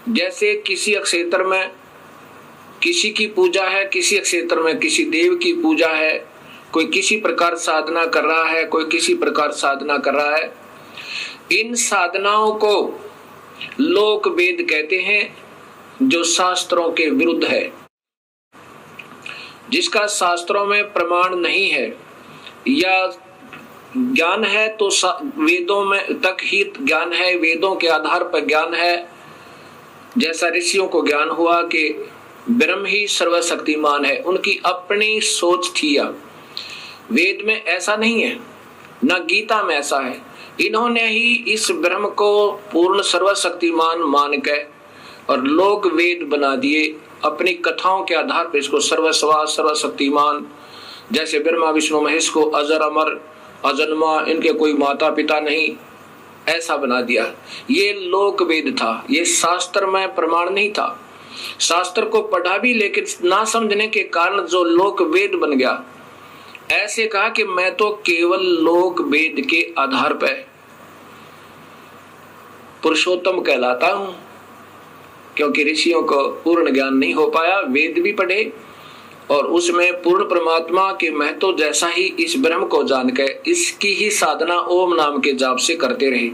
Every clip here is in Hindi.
जैसे किसी क्षेत्र में किसी की पूजा है, किसी क्षेत्र में किसी देव की पूजा है, कोई किसी प्रकार साधना कर रहा है, कोई किसी प्रकार साधना कर रहा है। इन साधनाओं को लोक वेद कहते हैं, जो शास्त्रों के विरुद्ध है, जिसका शास्त्रों में प्रमाण नहीं है, या ज्ञान है तो वेदों में तक ही ज्ञान है, वेदों के आधार पर ज्ञान है। जैसा ऋषियों को ज्ञान हुआ कि ब्रह्म ही सर्वशक्तिमान है, उनकी अपनी सोच थी। वेद में ऐसा नहीं है, न गीता में ऐसा है। इन्होंने ही इस ब्रह्म को पूर्ण सर्वशक्तिमान मान के और लोक वेद बना दिए अपनी कथाओं के आधार पर। इसको सर्वस्वा सर्वशक्तिमान, जैसे ब्रह्मा विष्णु महेश को अजर अमर अजन्मा, इनके कोई माता पिता नहीं, ऐसा बना दिया। ये लोक वेद था, ये शास्त्र में प्रमाण नहीं था। शास्त्र को पढ़ा भी, लेकिन ना समझने के कारण जो लोक वेद बन गया। ऐसे कहा कि मैं तो केवल लोक वेद के आधार पर पुरुषोत्तम कहलाता हूं, क्योंकि ऋषियों को पूर्ण ज्ञान नहीं हो पाया। वेद भी पढ़े और उसमें पूर्ण परमात्मा के महत्व जैसा ही इस ब्रह्म को जानकर इसकी ही साधना ओम नाम के जाप से करते रहे।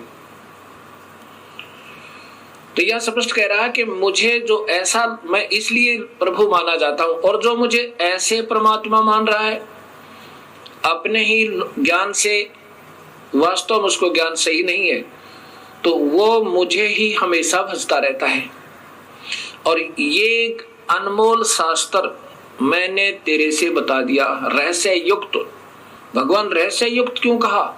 तो यह स्पष्ट कह रहा है कि मुझे जो ऐसा, मैं इसलिए प्रभु माना जाता हूं, और जो मुझे ऐसे परमात्मा मान रहा है अपने ही ज्ञान से, वास्तव में उसको ज्ञान सही नहीं है, तो वो मुझे ही हमेशा भजता रहता है। और ये अनमोल शास्त्र मैंने तेरे से बता दिया, रहस्य युक्त। भगवान रहस्य युक्त क्यों कहा?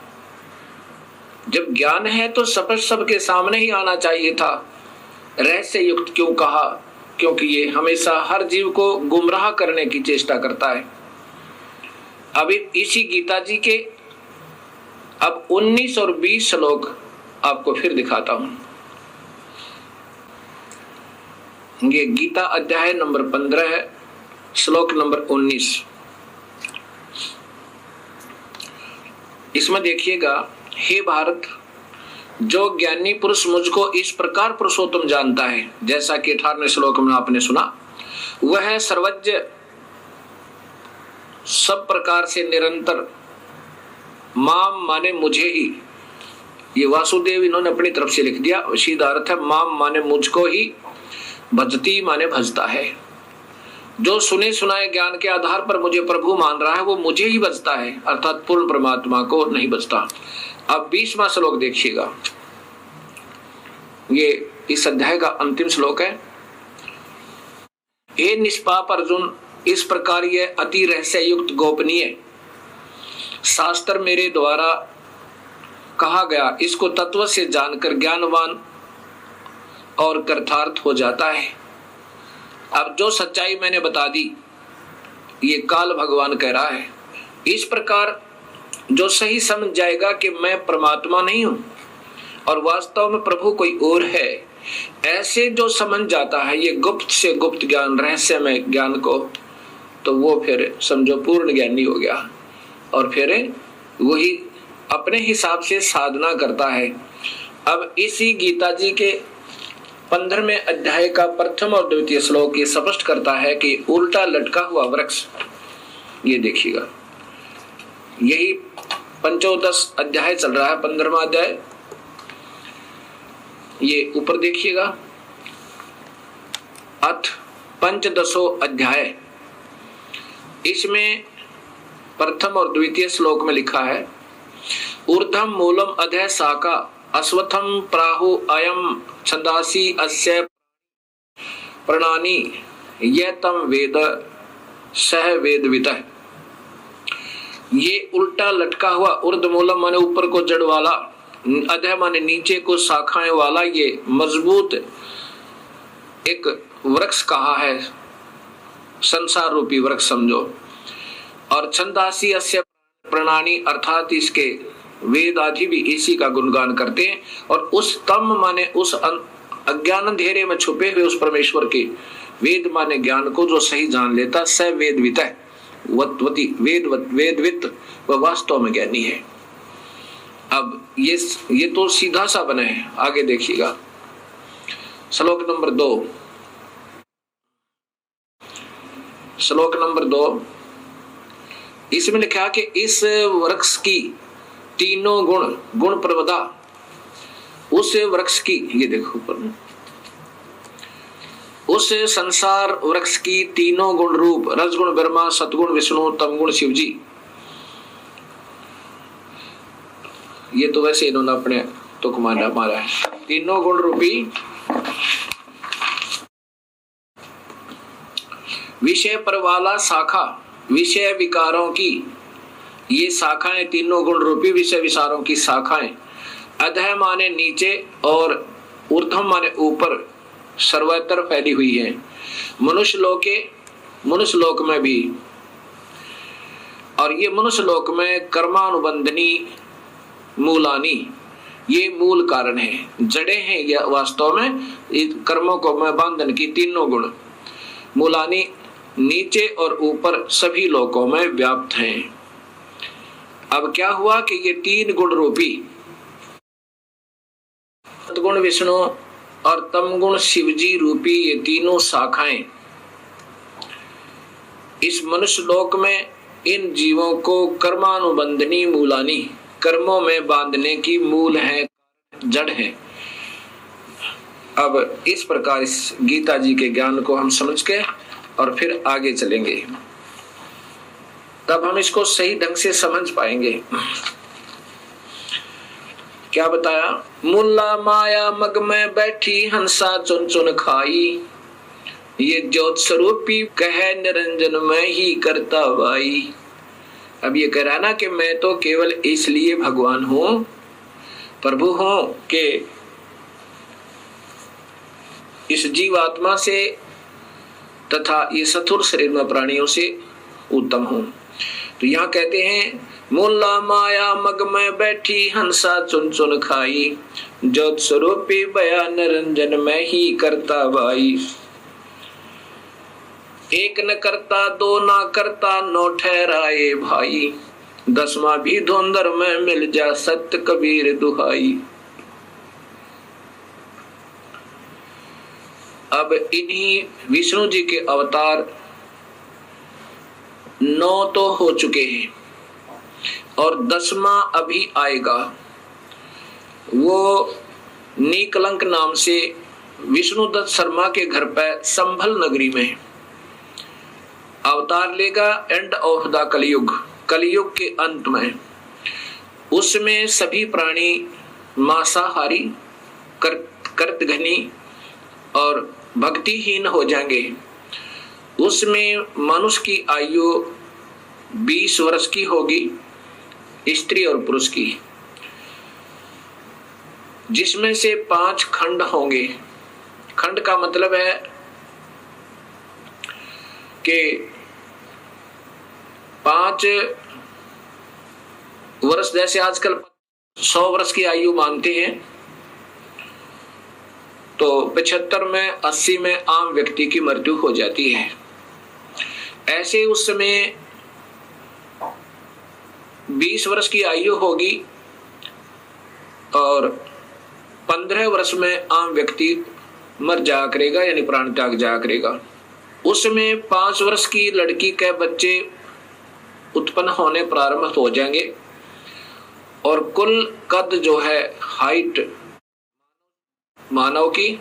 जब ज्ञान है तो स्पष्ट सबके सामने ही आना चाहिए था। रहस्य युक्त क्यों कहा? क्योंकि ये हमेशा हर जीव को गुमराह करने की चेष्टा करता है। अभी इसी गीता जी के अब 19 और 20 श्लोक आपको फिर दिखाता हूं। ये गीता अध्याय नंबर 15 है, श्लोक नंबर 19। इसमें देखिएगा, हे भारत, जो ज्ञानी पुरुष मुझको इस प्रकार पुरुषोत्तम जानता है, जैसा कि 18वें श्लोक में आपने सुना, वह सर्वज्ञ, सब प्रकार से निरंतर, माम माने मुझे ही, ये वासुदेव इन्होंने अपनी तरफ से लिख दिया, सीधा अर्थ है माम माने मुझको ही, भजती माने भजता है। जो सुने सुनाए ज्ञान के आधार पर मुझे प्रभु मान रहा है वो मुझे ही भजता है, अर्थात पूर्ण परमात्मा को नहीं भजता। अब 20वां श्लोक देखिएगा, ये इस अध्याय का अंतिम श्लोक है। हे निष्पाप अर्जुन, इस प्रकार यह अति रहस्य युक्त गोपनीय शास्त्र मेरे द्वारा कहा गया, इसको तत्व से जानकर ज्ञानवान और कृतार्थ हो जाता है। अब जो सच्चाई मैंने बता दी, ये काल भगवान कह रहा है, इस प्रकार जो सही समझ जाएगा कि मैं परमात्मा नहीं हूं और वास्तव में प्रभु कोई और है, ऐसे जो समझ जाता है ये गुप्त से गुप्त ज्ञान, रहस्यमय ज्ञान को, तो वो फिर समझो पूर्ण ज्ञानी हो गया। और फिर वही अपने हिसाब से साधना करता है। अब इसी गीता जी के 15वें अध्याय का प्रथम और द्वितीय श्लोक ये स्पष्ट करता है कि उल्टा लटका हुआ वृक्ष, ये देखिएगा, यही पंचोदश अध्याय चल रहा है, 15वां अध्याय, ये ऊपर देखिएगा, अथ पंचदशो अध्याय, इसमें प्रथम और द्वितीय श्लोक में लिखा है, ऊर्ध्वम मूलम अधः शाखा अश्वत्थम प्राहु अयम छंदासी अस्य प्रणानी ये तम वेद सह वेदवितः। ये उल्टा लटका हुआ, ऊर्ध्व मूलम माने ऊपर को जड़ वाला, अधः माने नीचे को शाखाएं वाला, ये मजबूत एक वृक्ष कहा है, संसार रूपी वृक्ष समझो। और छंदासी अस्य प्रणानी, अर्थात इसके वेद आदि भी इसी का गुणगान करते हैं। और उस तम माने उस अज्ञान अंधेरे में छुपे हुए उस परमेश्वर के, वेद माने ज्ञान को जो सही जान लेता, स वेदवित है, वेदवित, वह वास्तव में ज्ञानी है। अब ये तो सीधा सा बना है, आगे देखिएगा, श्लोक नंबर 2, श्लोक नंबर 2 इसमें लिखा कि इस वृक्ष की तीनों गुण प्रवदा, उस वृक्ष की, ये देखो ऊपर में, उस संसार वृक्ष की तीनों गुण रूप रजगुण ब्रह्मा, सतगुण विष्णु, तमगुण शिव जी। ये तो वैसे इन्होंने अपने तुक मारा है। तीनों गुण रूपी विषय पर वाला शाखा, विषय विकारों की ये शाखाएं, तीनों गुण रूपी विषय विचारों की शाखाएं अधः माने नीचे और ऊर्ध्व माने ऊपर सर्वत्र फैली हुई है। मनुष्य लोक में भी, और ये मनुष्य लोक में कर्मानुबंधनी मूलानी, ये मूल कारण है, जड़े हैं ये वास्तव में कर्मों को में बंधन की तीनों गुण। मूलानी नीचे और ऊपर सभी लोकों में व्याप्त हैं। अब क्या हुआ कि ये तीन गुण रूपी सतगुण विष्णु और तमगुण शिवजी रूपी ये तीनों शाखाएं इस मनुष्य लोक में इन जीवों को कर्मानुबंधनी मूलानी, कर्मों में बांधने की मूल है, जड़ है। अब इस प्रकार इस गीता जी के ज्ञान को हम समझ के और फिर आगे चलेंगे, तब हम इसको सही ढंग से समझ पाएंगे। क्या बताया? मुल्ला माया मग में बैठी हंसा चुन चुन खाई, ये ज्योत स्वरूपी कहे निरंजन में ही करता भाई। अब ये कह रहा ना कि मैं तो केवल इसलिए भगवान हूं, प्रभु हूं कि इस जीवात्मा से तथा ये सथुर शरीर में प्राणियों से उत्तम हूं। तो यहाँ कहते हैं मुल्ला माया मग में बैठी हंसा चुन चुन खाई, ज्योत स्वरूपी बया निरंजन में ही करता भाई। एक न करता दो ना करता नौ ठहराए भाई, दसवां भी धुंधर में मिल जा सत्य कबीर दुहाई। अब इन्हीं विष्णु जी के अवतार 9 तो हो चुके हैं और 10वां अभी आएगा। वो नीकलंक नाम से विष्णुदत्त शर्मा के घर पर संभल नगरी में अवतार लेगा। एंड ऑफ द कलयुग, कलयुग के अंत में उसमें सभी प्राणी मांसाहारी, कर्तघनी और भक्तिहीन हो जाएंगे। उसमें मनुष्य की आयु 20 वर्ष की होगी, स्त्री और पुरुष की, जिसमें से 5 खंड होंगे। खंड का मतलब है कि 5 वर्ष, जैसे आजकल 100 वर्ष की आयु मानते हैं, तो 75 में 80 में आम व्यक्ति की मृत्यु हो जाती है। ऐसे उस समय 20 वर्ष की आयु होगी और 15 वर्ष में आम व्यक्ति मर जा करेगा, यानी प्राण त्याग जा करेगा। उसमें 5 वर्ष की लड़की के बच्चे उत्पन्न होने प्रारंभ हो जाएंगे और कुल कद जो है, हाइट मानव की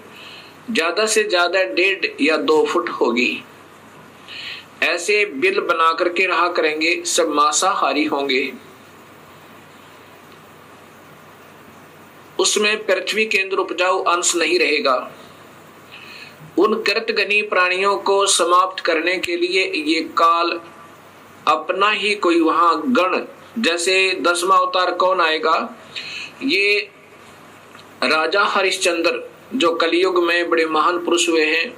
ज्यादा से ज्यादा 1.5 या 2 फुट होगी। ऐसे बिल बना करके रहा करेंगे, सब मांसाहारी होंगे। उसमें पृथ्वी के अंदर उपजाऊ अंश नहीं रहेगा। उन कृतघ्नी प्राणियों को समाप्त करने के लिए ये काल अपना ही कोई वहां गण, जैसे 10वां अवतार कौन आएगा? ये राजा हरिश्चंद्र जो कलयुग में बड़े महान पुरुष हुए हैं,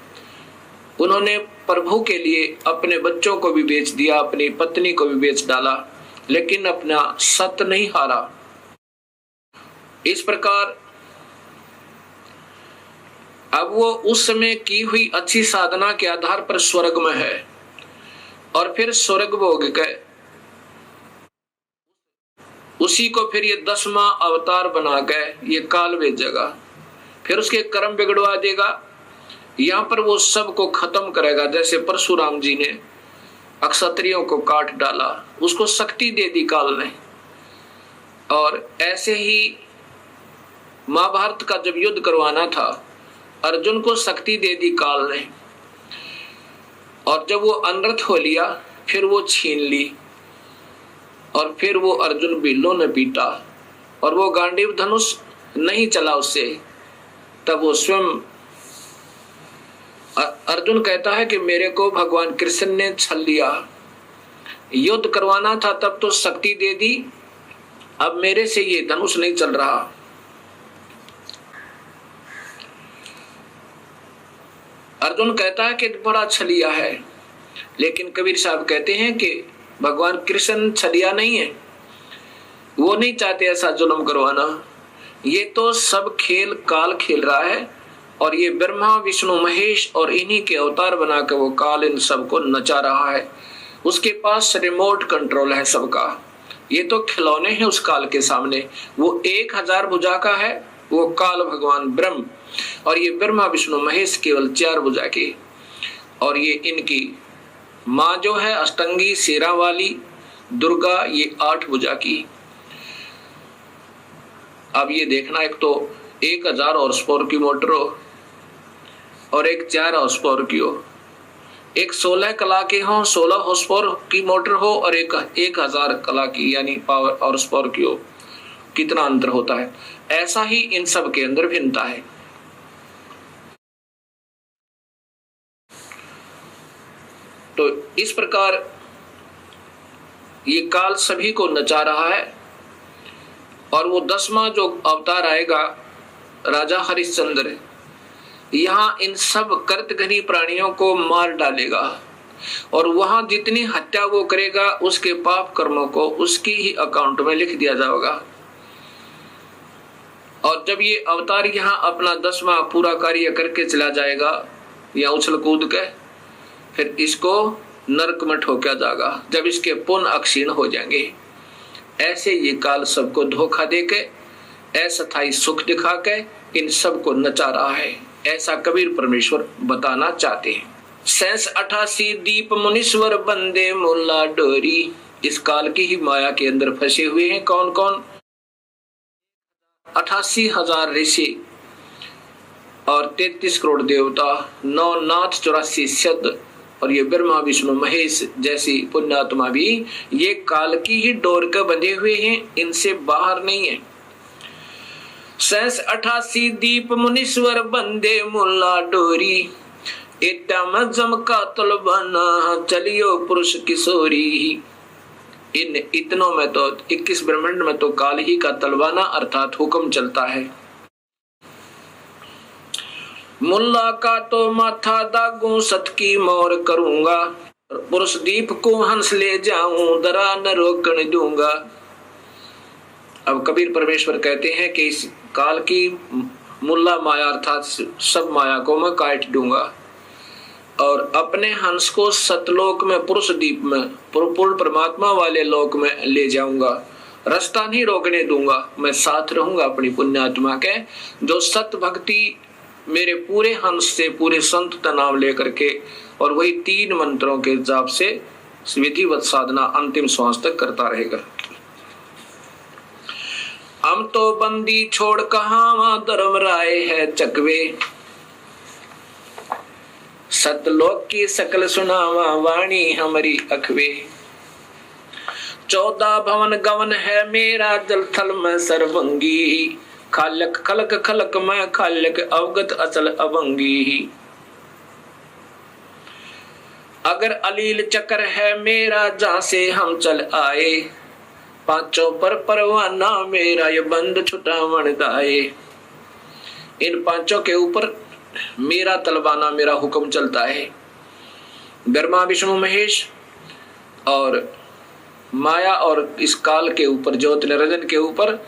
उन्होंने प्रभु के लिए अपने बच्चों को भी बेच दिया, अपनी पत्नी को भी बेच डाला, लेकिन अपना सत्य नहीं हारा। इस प्रकार अब वो उस समय की हुई अच्छी साधना के आधार पर स्वर्ग में है और फिर स्वर्ग भोग के उसी को फिर ये 10वां अवतार बना के ये काल भेजेगा। फिर फिर उसके कर्म बिगड़वा देगा। यहाँ पर वो सबको खत्म करेगा। जैसे परशुराम जी ने अक्षत्रियों को काट डाला, उसको शक्ति दे दी काल ने। और ऐसे ही महाभारत का जब युद्ध करवाना था, अर्जुन को शक्ति दे दी काल ने, और जब वो अनर्थ हो लिया फिर वो छीन ली, और फिर वो अर्जुन बिल्लों ने पीटा और वो गांडीव धनुष नहीं चला उससे। तब वो स्वयं अर्जुन कहता है कि मेरे को भगवान कृष्ण ने छल लिया, युद्ध करवाना था तब तो शक्ति दे दी, अब मेरे से ये धनुष नहीं चल रहा। अर्जुन कहता है कि बड़ा छलिया है, लेकिन कबीर साहब कहते हैं कि भगवान कृष्ण छलिया नहीं है, वो नहीं चाहते ऐसा जुल्म करवाना। ये तो सब खेल काल खेल रहा है, और ये ब्रह्मा विष्णु महेश और इन्हीं के अवतार बनाकर वो काल इन सबको नचा रहा है। उसके पास रिमोट कंट्रोल है सबका। ये तो खिलौने हैं उस काल के सामने। वो 1000 भुजा का है, वो काल भगवान ब्रह्म, और ये ब्रह्मा विष्णु महेश केवल 4 भुजा के। और ये इनकी माँ जो है अष्टंगी शेरा वाली दुर्गा, ये 8 भुजा की। अब ये देखना, एक तो 1000 हॉर्स पावर की मोटर हो और एक 4 हॉर्स पावर की हो, एक 16 कला के हो, 16 हॉर्स पावर की मोटर हो, और एक 1000 कला की यानी पावर हॉर्स पावर की हो। कितना अंतर होता है। ऐसा ही इन सब के अंदर भिन्नता है। तो इस प्रकार ये काल सभी को नचा रहा है। और वो 10वां जो अवतार आएगा राजा हरिश्चंद्र, यहाँ इन सब कर्तघनी प्राणियों को मार डालेगा, और वहां जितनी हत्या वो करेगा उसके पाप कर्मों को उसकी ही अकाउंट में लिख दिया जाएगा। और जब ये अवतार यहाँ अपना 10वां पूरा कार्य करके चला जाएगा या उछल कूद के, फिर इसको नरक में ठोका जाएगा जब इसके पुण्य अक्षीण हो जाएंगे। ऐसे ये काल सबको धोखा देके अस्थायी सुख दिखा के इन सबको नचा रहा है, ऐसा कबीर परमेश्वर बताना चाहते हैं। 88 दीप मुनीश्वर बंदे मुल्ला डोरी। इस काल की ही माया के अंदर फंसे हुए हैं कौन कौन? 88,000 ऋषि और 33 करोड़ देवता, 9 नाथ 84 सिद्ध, और ये ब्रह्मा विष्णु महेश जैसी पुण्यात्मा भी ये काल की ही डोर के बंधे हुए हैं, इनसे बाहर नहीं है। 88 दीप मुनीश्वर बंदे मुल्ला डोरी, इतना जमका तलबाना चलियो पुरुष किशोरी। इन इतनों में तो 21 ब्रह्मांड में तो काल ही का तलवाना अर्थात हुक्म चलता है। मुल्ला का तो माथा दागू सत की मोर करूंगा, पुरुष दीप को हंस ले जाऊं दरा न रोकने दूंगा। अब कबीर परमेश्वर कहते हैं कि इस काल की मुल्ला माया अर्थात सब माया को मैं काट दूंगा, और अपने हंस को सतलोक में पुरुष दीप में पूर्ण परमात्मा वाले लोक में ले जाऊंगा। रास्ता नहीं रोकने दूंगा, मैं साथ रहूंगा अपनी पुण्यात्मा के, जो सत भक्ति मेरे पूरे हंस से पूरे संत का नाम लेकर के और वही 3 मंत्रों के जाप से विधिवत साधना अंतिम श्वास तक करता रहेगा। हम तो बंदी छोड़ कहां धर्म राय है चकवे, सतलोक की सकल सुनावा वाणी हमारी अखवे। 14 भवन गवन है मेरा जल थल में सर्वंगी, खालक खलक खलक में खालक अवगत अचल अवंगी। अगर अलील चक्र है मेरा जहां से हम चल आए, पांचों पर परवाना मेरा ये बंद छुटावन दाए। इन पांचों के ऊपर मेरा तलबाना मेरा हुक्म चलता है। ब्रह्मा विष्णु महेश और माया और इस काल के ऊपर ज्योति निरंजन के ऊपर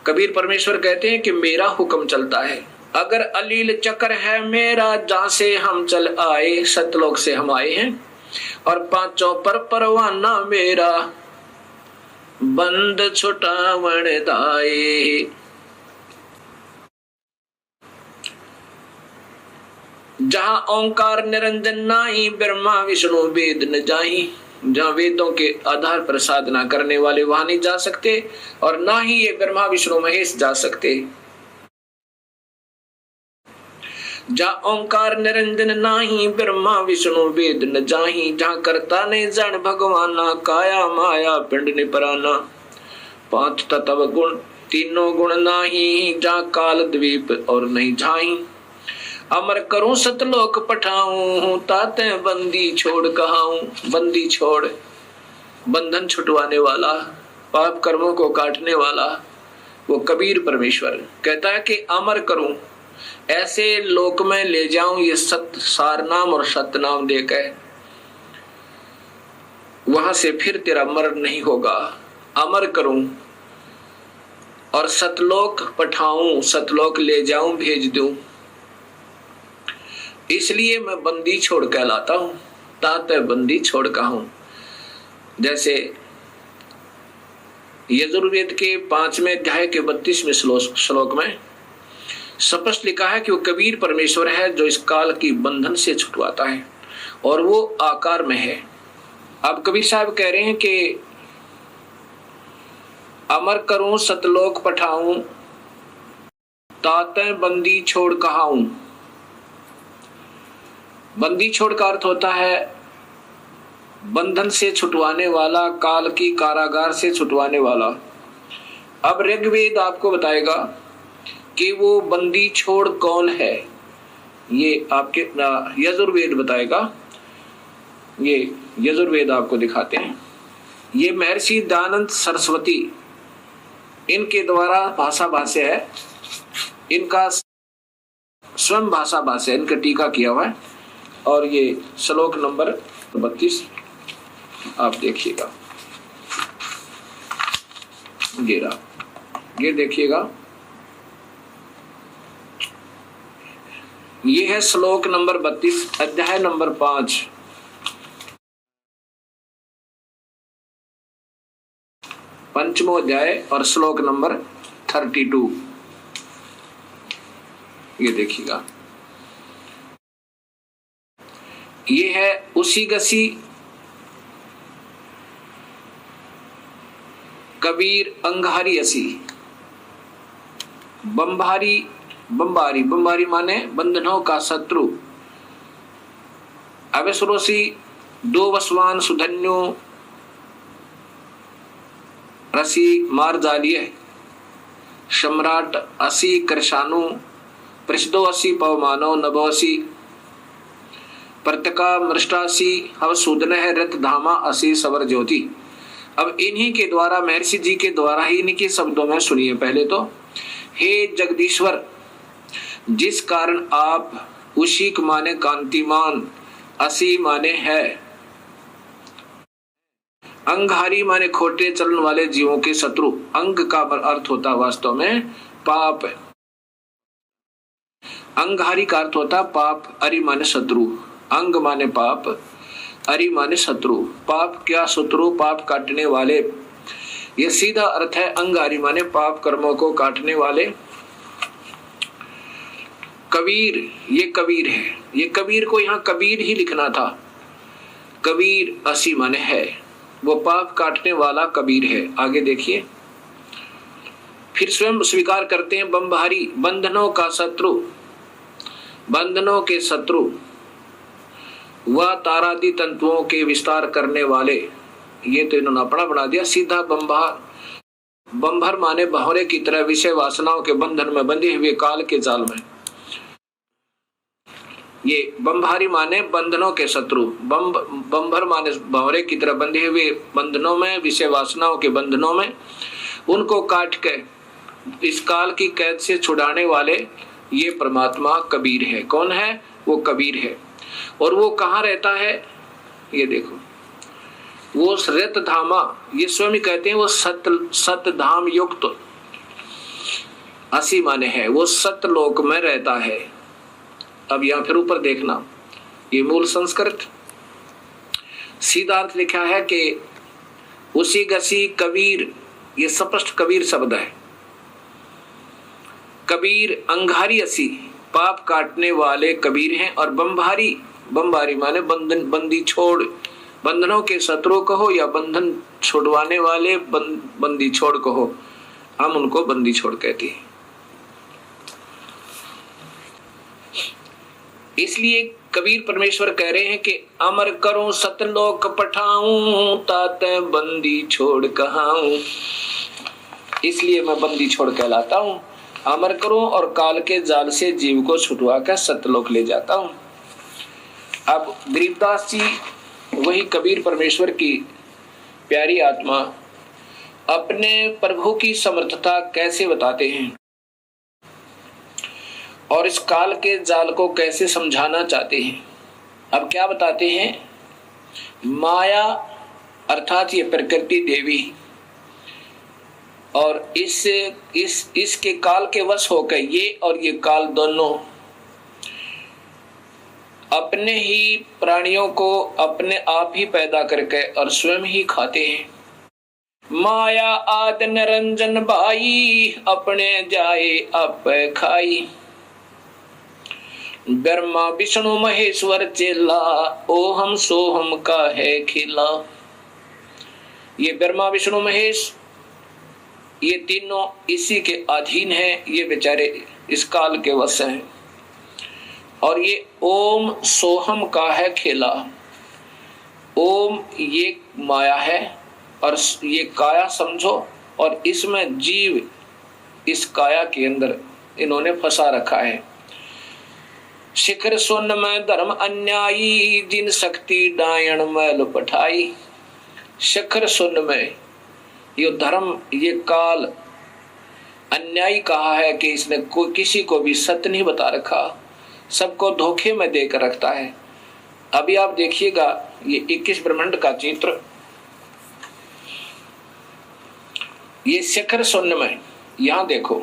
कबीर परमेश्वर कहते हैं कि मेरा हुक्म चलता है। अगर अलील चक्र है मेरा जहां से हम चल आए, सतलोक से हम आए हैं, और पांचों पर परवाना मेरा बंद छुटावन दाए। जहां ओंकार निरंजन नाही, ब्रह्मा विष्णु वेद न जाही। जहां वेदों के आधार पर साधना करने वाले वहां नहीं जा सकते, और ना ही ये ब्रह्मा विष्णु महेश जा सकते। जहां ओंकार निरंजन नाही, ब्रह्मा विष्णु वेद न जाही। जहां करता ने जन भगवाना, काया माया पिंड निपराना। पांच तत्व गुण तीनों गुण नाही, जहां काल द्वीप और नहीं झाई। अमर करूं सतलोक पठाऊं, ताते बंदी छोड़ कहाऊं। बंदी छोड़, बंधन छुटवाने वाला, पाप कर्मों को काटने वाला वो कबीर परमेश्वर कहता है कि अमर करूं, ऐसे लोक में ले जाऊं ये सत सार नाम और सत नाम देकर, वहां से फिर तेरा मरण नहीं होगा। अमर करूं और सतलोक पठाऊं, सतलोक ले जाऊं, भेज दूं। इसलिए मैं बंदी छोड़ कहलाता हूं, ताते बंदी छोड़ कहूं। जैसे यजुर्वेद के 5वें अध्याय के 32वें श्लोक में स्पष्ट लिखा है कि वो कबीर परमेश्वर है जो इस काल की बंधन से छुटवाता है, और वो आकार में है। अब कबीर साहब कह रहे हैं कि अमर करूं सतलोक पठाऊं, ताते बंदी छोड़ कहाऊं। बंदी छोड़ का अर्थ होता है बंधन से छुटवाने वाला, काल की कारागार से छुटवाने वाला। अब ऋग्वेद आपको बताएगा कि वो बंदी छोड़ कौन है, ये आपके यजुर्वेद बताएगा। ये यजुर्वेद आपको दिखाते हैं। ये महर्षि दयानंद सरस्वती इनके द्वारा भाषा भाष्य है, इनका स्वयं भाषा भाष्य, इनका टीका किया हुआ है। और ये श्लोक नंबर 32 आप देखिएगा, ये देखिएगा, ये है श्लोक नंबर 32 अध्याय नंबर 5। पंचमो अध्याय और श्लोक नंबर 32, ये देखिएगा। ये है उसी गसी कबीर अंगारी असी। बंबारी, बंबारी, बंबारी माने बंधनों का शत्रु। अवसरोसी दो वसवान सुधन्यो रसी मार जालिये। सम्राट असी कृषाणु प्रसिद्धो असी पवमानो नभोसी। प्रतका मृष्टासी हव सूदन है रत धामा असी सवर ज्योति। अब इन्हीं के द्वारा, महर्षि जी के द्वारा ही इन्हीं शब्दों में सुनिए पहले तो। हे जगदीश्वर, जिस कारण आप उशिक माने कांतिमान, असी माने है, अंगहारी माने खोटे चलन वाले जीवों के शत्रु। अंग का अर्थ होता वास्तव में पाप, अंगहारी का अर्थ होता पाप, अरि माने शत्रु। अंग माने पाप, अरि माने शत्रु। पाप क्या शत्रु, पाप काटने वाले, ये सीधा अर्थ है। अंगारी माने पाप कर्मों को काटने वाले। कबीर, ये कबीर है। ये कबीर को यहाँ कबीर ही लिखना था। कबीर असी माने है, वो पाप काटने वाला कबीर है। आगे देखिए, फिर स्वयं स्वीकार करते हैं बंबारी, बंधनों का शत्रु, बंधनों के शत्रु, वह तारादि तंतुओं के विस्तार करने वाले। ये तो इन्होंने अपना बना दिया सीधा बंबार। बंभर माने बहरे की तरह विषय वासनाओं के बंधन में बंधे हुए काल के जाल में। ये बंभारी माने बंधनों के शत्रु, बंभर माने बहरे की तरह बंधे हुए बंधनों में, विषय वासनाओं के बंधनों में, उनको काट के इस काल की कैद से छुड़ाने वाले ये परमात्मा कबीर है। कौन है? वो कबीर है। और वो कहाँ रहता है? ये देखो, वो रत धामा, ये स्वयं कहते हैं वो सत धाम युक्त असी माने है, वो सतलोक में रहता है। अब यहां फिर ऊपर देखना, ये मूल संस्कृत सीधा अर्थ लिखा है कि उसी गसी कबीर, ये स्पष्ट कबीर शब्द है। कबीर अंगारी असी पाप काटने वाले कबीर हैं, और बमबारी माने बंदी छोड़, बंधनों के शत्रु कहो या बंधन छुड़वाने वाले बंदी छोड़ कहो, हम उनको बंदी छोड़ कहते हैं। इसलिए कबीर परमेश्वर कह रहे हैं कि अमर करूं सतलोक पठाऊं, ताते बंदी छोड़ कहाऊं। इसलिए मैं बंदी छोड़ कहलाता हूं, अमर करूं और काल के जाल से जीव को छुटवा कर सतलोक ले जाता हूं। अब गरीबदास जी वही कबीर परमेश्वर की प्यारी आत्मा अपने प्रभु की समर्थता कैसे बताते हैं और इस काल के जाल को कैसे समझाना चाहते हैं। अब क्या बताते हैं, माया अर्थात ये प्रकृति देवी और इसके काल के वश होकर ये और ये काल दोनों अपने ही प्राणियों को अपने आप ही पैदा करके और स्वयं ही खाते हैं। माया आद निरंजन भाई, अपने जाए आप खाई। ब्रह्मा विष्णु महेश्वर चेला, ओहम सोहम का है खिला। ये ब्रह्मा विष्णु महेश ये तीनों इसी के अधीन हैं, ये बेचारे इस काल के वश हैं। और ये ओम सोहम का है खेला। ओम ये माया है और ये काया समझो, और इसमें जीव इस काया के अंदर इन्होंने फंसा रखा है। शिखर सुन में धर्म अन्यायी, जिन शक्ति डायण मैल पठाई। शिखर सुन में ये धर्म ये काल अन्यायी कहा है कि इसने कोई किसी को भी सत्य नहीं बता रखा, सबको धोखे में देकर रखता है। अभी आप देखिएगा ये 21 ब्रह्मांड का चित्र, ये शिखर शून्य में, यहां देखो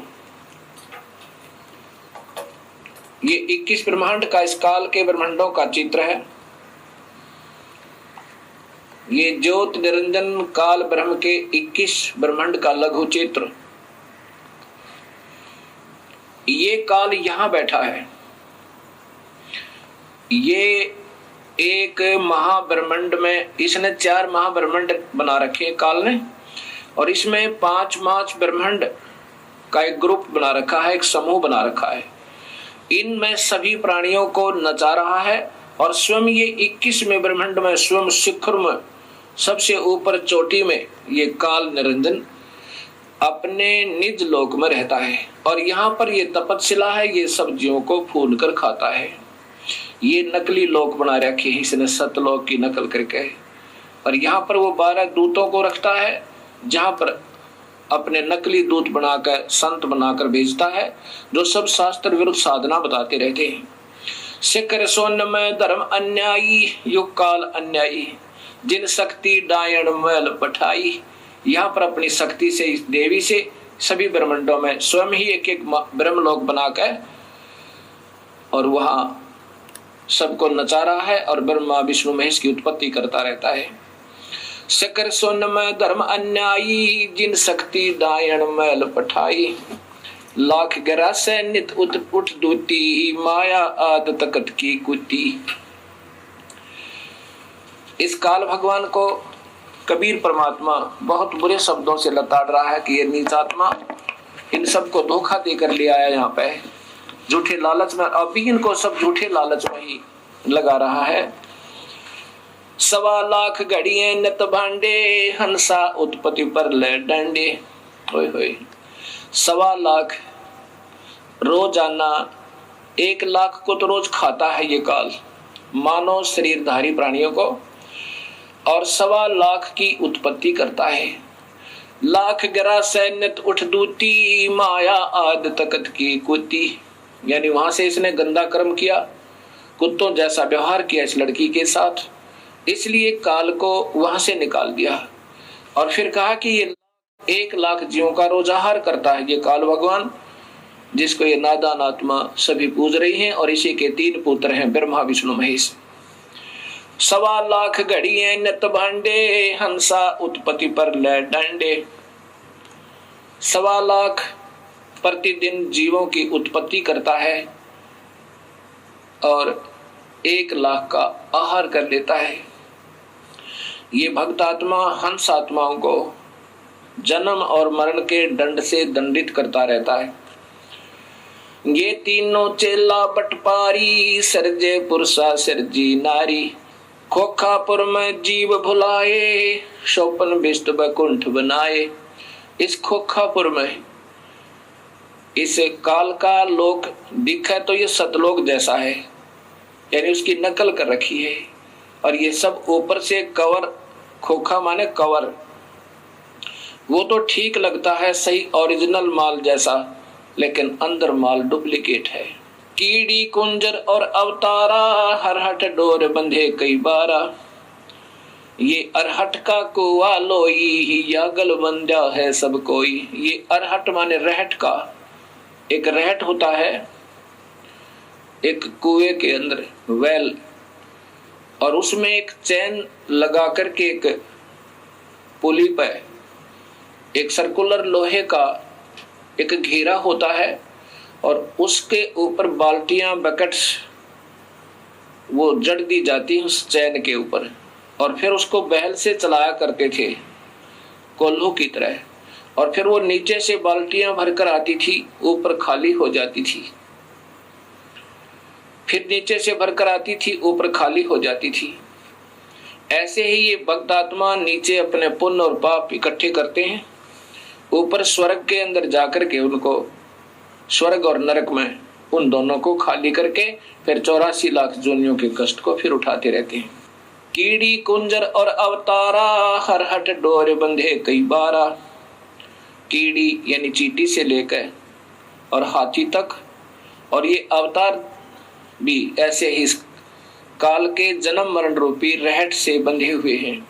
ये 21 ब्रह्मांड का इस काल के ब्रह्मांडों का चित्र है। ये ज्योत निरंजन काल ब्रह्म के 21 ब्रह्मांड का लघु चित्र। ये काल यहां बैठा है, ये एक महाब्रह्मांड में इसने 4 महाब्रह्मांड बना रखे काल ने, और इसमें 5 ब्रह्मांड का एक ग्रुप बना रखा है, एक समूह बना रखा है। इनमें सभी प्राणियों को नचा रहा है और स्वयं ये 21वें ब्रह्मांड में स्वयं शिखर में सबसे ऊपर चोटी में ये काल निरंजन अपने निज लोक में रहता है। और यहाँ पर ये तपस्विला है, ये सब्जियों को भून कर खाता है। ये नकली लोक बना रखे हैं इसने, सतलोक की नकल करके। और यहाँ पर वो 12 दूतों को रखता है, जहाँ पर अपने नकली दूत बनाकर संत बनाकर भेजता है, जो सब शास्त्र विरुद्ध साधना बताते रहते हैं। शिखर सोन में धर्म अन्यायी, युग काल अन्यायी, जिन शक्ति डायण मैल पठाई। यहाँ पर अपनी शक्ति से इस देवी से सभी ब्रह्मांडों में स्वयं ही एक एक ब्रह्मलोक बनाकर और वहां सबको नचा रहा है और ब्रह्मा विष्णु महेश की उत्पत्ति करता रहता है। शिखर सोन में धर्म अन्यायी, जिन शक्ति डायण मैल पठाई। लाख गिरा से नित उठ दूती, माया आद तकत की कुती। इस काल भगवान को कबीर परमात्मा बहुत बुरे शब्दों से लताड़ रहा है कि ये नीचात्मा इन सबको धोखा देकर ले आया यहाँ पे, झूठे लालच में। अभी इनको सब झूठे लालच में ही लगा रहा है। 1.25 लाख घड़िए नत भांडे, हंसा उत्पत्ति पर ले डंडे। होय होय 1.25 लाख रोजाना 1 लाख को तो रोज खाता है ये काल, मानव शरीरधारी प्राणियों को, और 1.25 लाख की उत्पत्ति करता है। लाख गिरा सैन्यत उठ दूती, माया आद तकत की कुती। यानी वहां से इसने गंदा कर्म किया, कुत्तों जैसा व्यवहार किया इस लड़की के साथ, इसलिए काल को वहां से निकाल दिया। और फिर कहा कि ये 1 लाख जीवों का रोजाहार करता है ये काल भगवान, जिसको ये नादान आत्मा सभी पूज रही हैं। और इसी के 3 पुत्र हैं, ब्रह्मा विष्णु महेश। 1.25 लाख घड़िए नत भांडे, हंसा उत्पत्ति पर ले डंडे। 1.25 लाख प्रतिदिन जीवों की उत्पत्ति करता है और 1 लाख का आहार कर लेता है। ये भक्तात्मा हंस आत्माओं को जन्म और मरण के दंड से दंडित करता रहता है। ये तीनों चेला बटपारी, सरजे पुरुषा सिरजी नारी, खोखापुर में जीव भुलाए, शोपन बिष्ट बैकुंठ बनाए। इस खोखापुर में इस काल का लोक दिखा तो ये सतलोक जैसा है, यानी उसकी नकल कर रखी है। और ये सब ऊपर से कवर, खोखा माने कवर, वो तो ठीक लगता है सही ओरिजिनल माल जैसा, लेकिन अंदर माल डुप्लीकेट है। कीड़ी कुंजर और अवतारा, हरहट डोर बंधे कई बारा। ये अरहट का कुआ लोई, या गल बंधा है सब कोई। ये अरहट माने रहट का, एक रहट होता है एक कुएं के अंदर वेल, और उसमें एक चैन लगा करके एक पुली पे एक सर्कुलर लोहे का एक घेरा होता है, और उसके ऊपर बाल्टियां बकेट्स वो जड़ दी जाती है उस चैन के ऊपर, और फिर उसको बैल से चलाया करते थे कोल्हू की तरह। और फिर वो नीचे से बाल्टियां भरकर आती थी, ऊपर खाली हो जाती थी, फिर नीचे से भरकर आती थी, ऊपर खाली हो जाती थी। ऐसे ही ये भक्त आत्मा नीचे अपने पुण्य और पाप इकट्ठे करते हैं, ऊपर स्वर्ग के अंदर जाकर के उनको स्वर्ग और नरक में उन दोनों को खाली करके फिर 84 लाख जोनियों के कष्ट को फिर उठाते रहते हैं। कीड़ी कुंजर और अवतारा, हरहट डोर बंधे कई बारा। कीड़ी यानी चींटी से लेकर और हाथी तक, और ये अवतार भी ऐसे ही काल के जन्म मरण रूपी रहट से बंधे हुए हैं।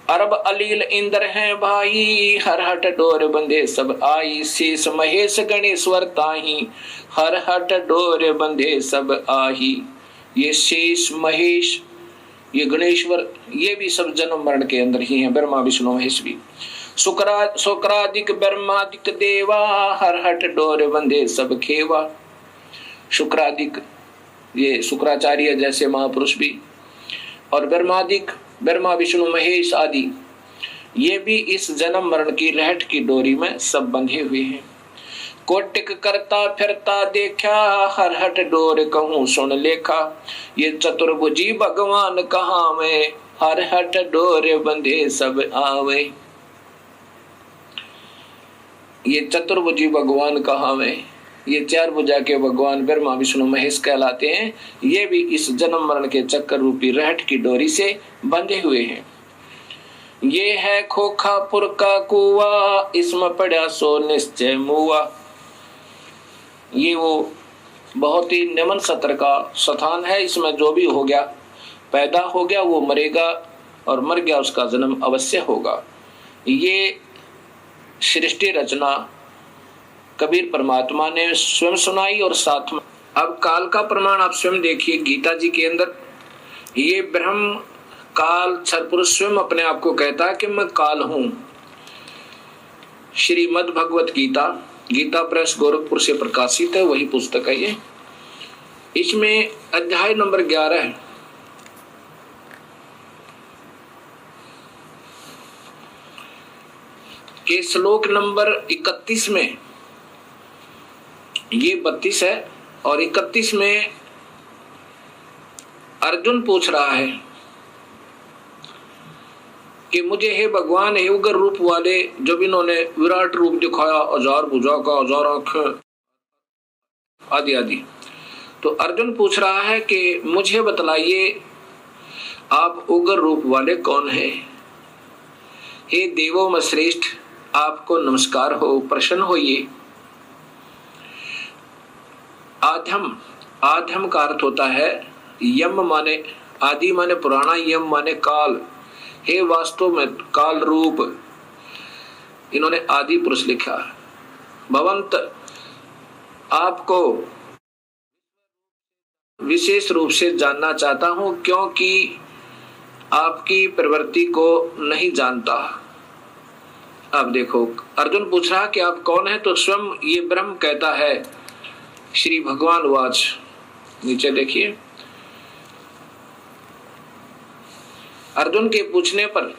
अरब अलील इंद्र हैं भाई, हरहट डोर बंधे सब आई। शेष महेश गणेश्वर ताही, हरहट डोर बंधे सब आही। ये शेष महेश, ये गणेश्वर, ये भी सब जन्म मरण के अंदर ही हैं, ब्रह्मा विष्णु महेश भी। शुक्रादिक ब्रह्मादिक देवा, हरहट डोर बंधे सब खेवा। शुक्रादिक ये शुक्राचार्य जैसे महापुरुष भी, और ब्रह्मादिक ब्रह्मा विष्णु महेश आदि, ये भी इस जन्म मरण की रहट की डोरी में सब बंधे हुए हैं। कोटिक करता फिरता देखा, हरहट डोर कहूं सुन लेखा। ये चतुर्भुजी भगवान कहाँ में, हरहट डोर बंधे सब आवे। ये चतुर्भुजी भगवान कहाँ में, ये 4 भुजा के भगवान ब्रह्मा विष्णु महेश कहलाते हैं। ये भी इस जन्म मरण के चक्कर रूपी रहट की डोरी से बंधे हुए हैं। ये है खोखापुर का कुआ, इसमें पड़ा सो निश्चय मुआ। ये वो बहुत ही निमन सत्र का स्थान है, इसमें जो भी हो गया, पैदा हो गया, वो मरेगा, और मर गया उसका जन्म अवश्य होगा। ये सृष्टि रचना कबीर परमात्मा ने स्वयं सुनाई और साथ में। अब काल का प्रमाण आप स्वयं देखिए गीता जी के अंदर। ये ब्रह्म काल क्षर पुरुष स्वयं अपने आप को कहता है कि मैं काल हूं। श्रीमद् भगवत गीता, गीता प्रेस गोरखपुर से प्रकाशित है, वही पुस्तक है ये। इसमें अध्याय नंबर 11 के श्लोक नंबर 31 में, ये 32 है और 31 में अर्जुन पूछ रहा है कि मुझे हे भगवान, हे उग्र रूप वाले, जब इन्होंने विराट रूप दिखाया, 1000 भुजा का, 1000 आंखें आदि आदि, तो अर्जुन पूछ रहा है कि मुझे बतलाइए आप उग्र रूप वाले कौन है। हे देवों में श्रेष्ठ, आपको नमस्कार हो, प्रसन्न होइए। आध्यम, आध्यम का अर्थ होता है यम माने आदि माने पुराना, यम माने काल। हे वास्तव में काल रूप, इन्होंने आदि पुरुष लिखा। भवंत, आपको विशेष रूप से जानना चाहता हूं, क्योंकि आपकी प्रवृत्ति को नहीं जानता। अब देखो, अर्जुन पूछ रहा कि आप कौन है, तो स्वयं ये ब्रह्म कहता है श्री भगवान वाच, नीचे देखिए, अर्जुन के पूछने पर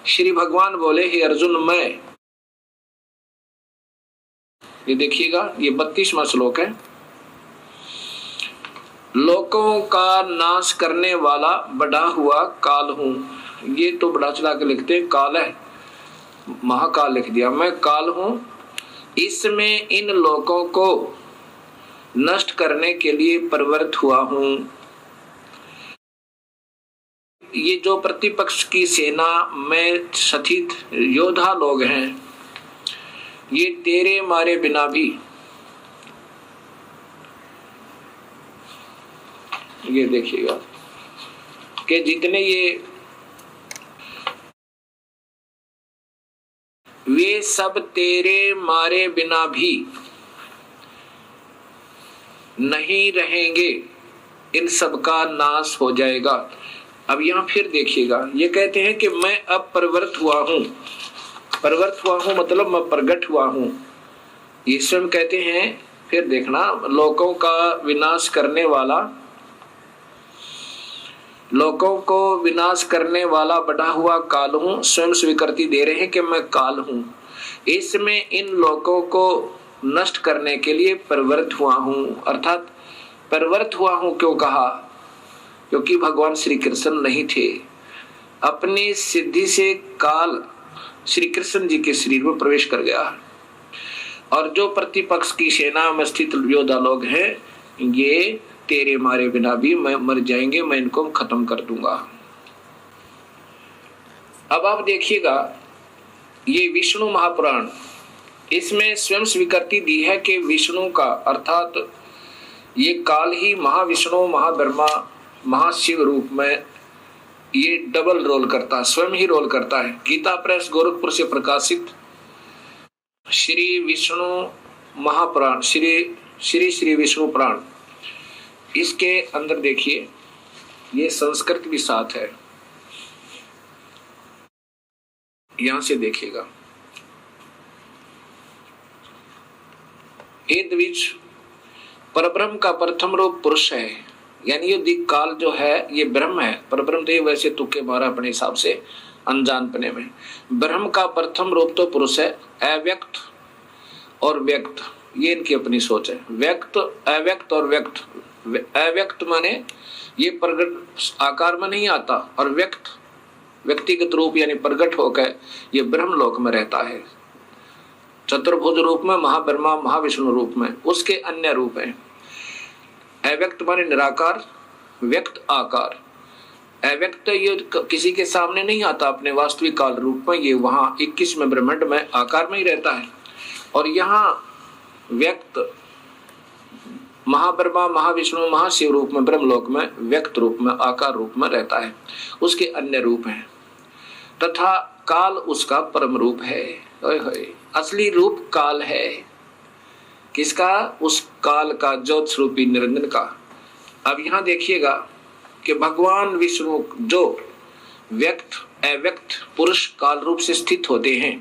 श्री भगवान बोले, हे अर्जुन मैं, ये देखिएगा ये 32वां श्लोक है, लोकों का नाश करने वाला बढ़ा हुआ काल हूं। ये तो बड़ा चला के लिखते हैं काल है, महाकाल लिख दिया, मैं काल हूं, इसमें इन लोकों को नष्ट करने के लिए प्रवृत्त हुआ हूं। ये जो प्रतिपक्ष की सेना में स्थित योद्धा लोग हैं, ये तेरे मारे बिना भी, ये देखिएगा कि जितने वे सब तेरे मारे बिना भी नहीं रहेंगे, इन सब का नाश हो जाएगा। अब यहां फिर देखिएगा, ये कहते हैं कि मैं अब प्रवृत्त हुआ हूं, प्रवृत्त हुआ हूं मतलब मैं प्रकट हुआ हूं, ये स्वयं कहते हैं। फिर देखना, लोकों का विनाश करने वाला, लोकों को विनाश करने वाला बढ़ा हुआ काल हूं, स्वयं स्वीकृति दे रहे हैं कि मैं काल हूं, इसमें इन लोकों को नष्ट करने के लिए प्रवृत्त हुआ हूं। अर्थात प्रवृत्त हुआ हूं क्यों कहा? क्योंकि भगवान श्री कृष्ण नहीं थे, अपनी सिद्धि से काल श्री कृष्ण जी के शरीर में प्रवेश कर गया, और जो प्रतिपक्ष की सेना में स्थित योद्धा लोग हैं, ये तेरे मारे बिना भी मैं मर जाएंगे, मैं इनको खत्म कर दूंगा। अब आप देखिएगा, ये विष्णु महापुराण, इसमें स्वयं स्वीकृति दी है कि विष्णु का, अर्थात ये काल ही महाविष्णु, महाब्रह्मा, महाशिव रूप में ये डबल रोल करता है, स्वयं ही रोल करता है। गीता प्रेस गोरखपुर से प्रकाशित श्री विष्णु महापुराण, श्री विष्णु पुराण, इसके अंदर देखिए, ये संस्कृत भी साथ है, यहां से देखिएगा, हे द्विज, परब्रह्म का प्रथम रूप पुरुष है, यानी ये दिक काल जो है ये ब्रह्म है। परब्रह्म तो वैसे तुक्के मारा अपने हिसाब से अनजानपने में। ब्रह्म का प्रथम रूप तो पुरुष है, अव्यक्त और व्यक्त, ये इनकी अपनी सोच है। व्यक्त, अव्यक्त और व्यक्त, अव्यक्त माने ये प्रगट आकार में नहीं आता, और व्यक्त व्यक्तिगत रूप यानी प्रगट होकर ये ब्रह्म लोक में रहता है, चतुर्भुज रूप में, महाब्रह्मा महाविष्णु रूप में, उसके अन्य रूप है। अव्यक्त माने निराकार, व्यक्त आकार। अव्यक्त ये किसी के सामने नहीं आता अपने वास्तविक काल रूप में, ये वहां 21वें ब्रह्मांड में आकार में ही रहता है। और यहाँ व्यक्त महाब्रह्मा महाविष्णु महाशिव रूप में, ब्रह्मलोक में व्यक्त रूप में, आकार रूप में रहता है, उसके अन्य रूप हैं। तथा काल उसका परम रूप है। असली रूप काल है, किसका? उस काल का, ज्योत स्वरूपी निरंजन का। अब यहां देखिएगा कि भगवान विष्णु जो व्यक्त अव्यक्त पुरुष काल रूप से स्थित होते हैं,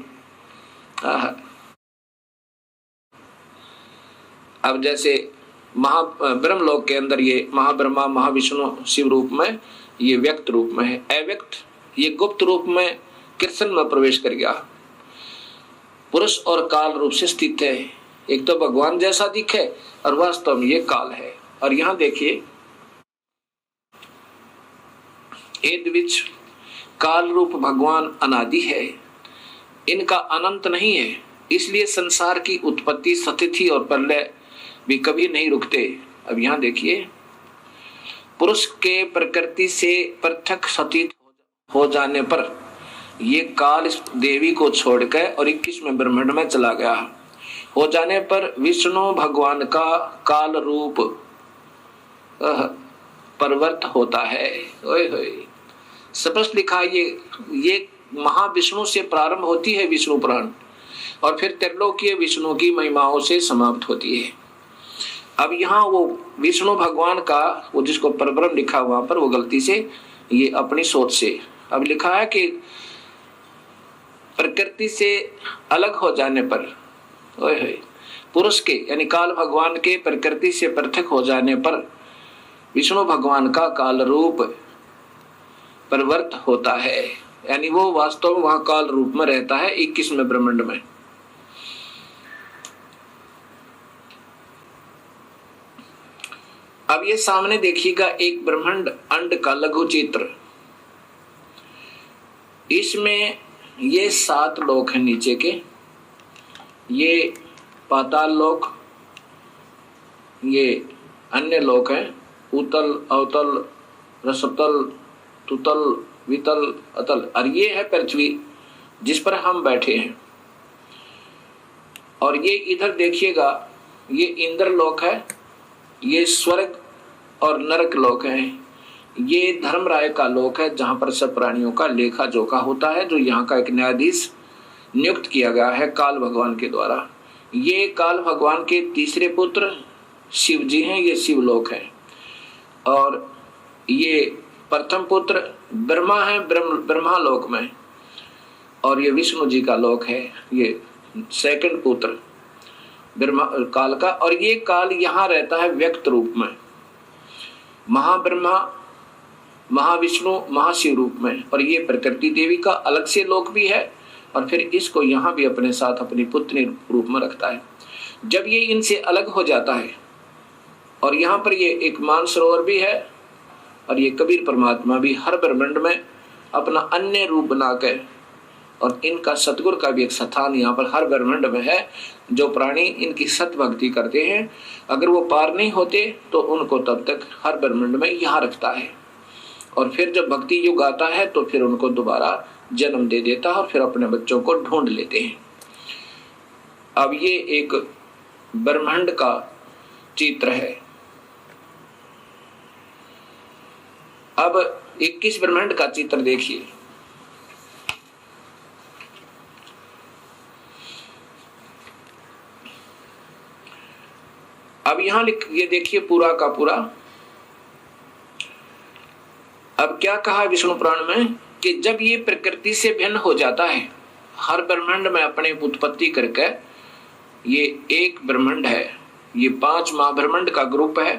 अब जैसे ब्रह्मलोक के अंदर ये महाब्रह्मा महाविष्णु शिव रूप में ये व्यक्त रूप में है, अव्यक्त ये गुप्त रूप में कृष्ण में प्रवेश कर गया, पुरुष और काल रूप से स्थित है। एक तो भगवान जैसा दिखे और वास्तव में ये काल है। और यहां देखिए, हे द्विज, काल रूप भगवान अनादि है, इनका अनंत नहीं है, इसलिए संसार की उत्पत्ति, स्थिति और प्रलय भी कभी नहीं रुकते। अब यहां देखिए, पुरुष के प्रकृति से पृथक सतीत हो जाने पर ये काल इस देवी को छोड़कर और 21वें ब्रह्मांड में चला गया। हो जाने पर विष्णु भगवान का काल रूप परिवर्त होता है। स्पष्ट लिखा, ये महाविष्णु से प्रारंभ होती है विष्णु पुराण, और फिर त्रिलोकीय विष्णु की महिमाओं से समाप्त होती है। अब यहाँ वो विष्णु भगवान का, वो जिसको परब्रह्म लिखा वहां पर, वो गलती से ये अपनी सोच से अब लिखा है कि प्रकृति से अलग हो जाने पर, पुरुष के यानी काल भगवान के प्रकृति से पृथक हो जाने पर विष्णु भगवान का काल रूप परिवर्त होता है, यानी वो वास्तव में वहां काल रूप में रहता है 21वें ब्रह्मांड में। अब ये सामने देखिएगा एक ब्रह्मांड अंड का लघु चित्र। इसमें ये 7 लोक हैं नीचे के, ये पाताल लोक, ये अन्य लोक हैं, उतल, अवतल, रसतल, तुतल, वितल, अतल, और ये है पृथ्वी जिस पर हम बैठे हैं। और ये इधर देखिएगा, ये इंद्र लोक है, ये स्वर्ग और नरक लोक है, ये धर्मराय का लोक है जहां पर सब प्राणियों का लेखा जोखा होता है, जो यहाँ का एक न्यायाधीश नियुक्त किया गया है काल भगवान के द्वारा। ये काल भगवान के तीसरे पुत्र शिव जी हैं, ये शिवलोक है। और ये प्रथम पुत्र ब्रह्मा है, ब्रह्मा लोक में, और ये विष्णु जी का लोक है, ये सेकंड पुत्र ब्रह्मा काल का। और ये काल यहाँ रहता है व्यक्त रूप में, महाब्रह्मा, महाविष्णु, महाशिव रूप में। और ये प्रकृति देवी का अलग से लोक भी है, और फिर इसको यहाँ भी अपने साथ अपनी पुत्री रूप में रखता है। जब ये इनसे अलग हो जाता है, और यहाँ पर ये एक मानसरोवर भी है, और ये कबीर परमात्मा भी हर ब्रह्मांड में अपना अन्य रूप बनाकर, और इनका सतगुरु का भी एक स्थान यहाँ पर हर ब्रह्मांड में है। जो प्राणी इनकी सत भक्ति करते हैं, अगर वो पार नहीं होते तो उनको तब तक हर ब्रह्मांड में यहाँ रखता है, और फिर जब भक्ति युग आता है तो फिर उनको दोबारा जन्म दे देता है, और फिर अपने बच्चों को ढूंढ लेते हैं। अब ये एक ब्रह्मांड का चित्र है। अब 21 ब्रह्मांड का चित्र देखिए। अब यहां ये देखिए पूरा का पूरा। अब क्या कहा विष्णु पुराण में कि जब ये प्रकृति से भिन्न हो जाता है, हर ब्रह्मांड में अपने उत्पत्ति करके, ये एक ब्रह्मांड है, ये 5 महाब्रह्मांड का ग्रुप है,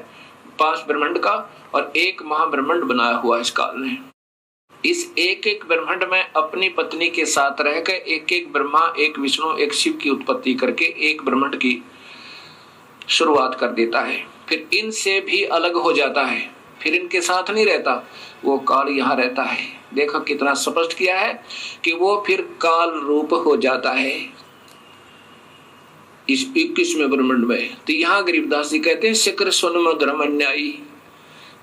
5 ब्रह्मांड का, और एक महाब्रह्मांड बनाया हुआ इस काल ने। इस एक एक ब्रह्मांड में अपनी पत्नी के साथ रहकर एक एक ब्रह्मा, एक विष्णु, एक शिव की उत्पत्ति करके एक ब्रह्मांड की शुरुआत कर देता है। फिर इनसे भी अलग हो जाता है, फिर इनके साथ नहीं रहता, वो काल यहाँ रहता है। देखो कितना स्पष्ट किया है कि वो फिर काल रूप हो जाता है इस 21वें ब्रह्मांड में। तो यहाँ गरीबदास जी कहते हैं, शिखर सुन मधुरम अन्यायी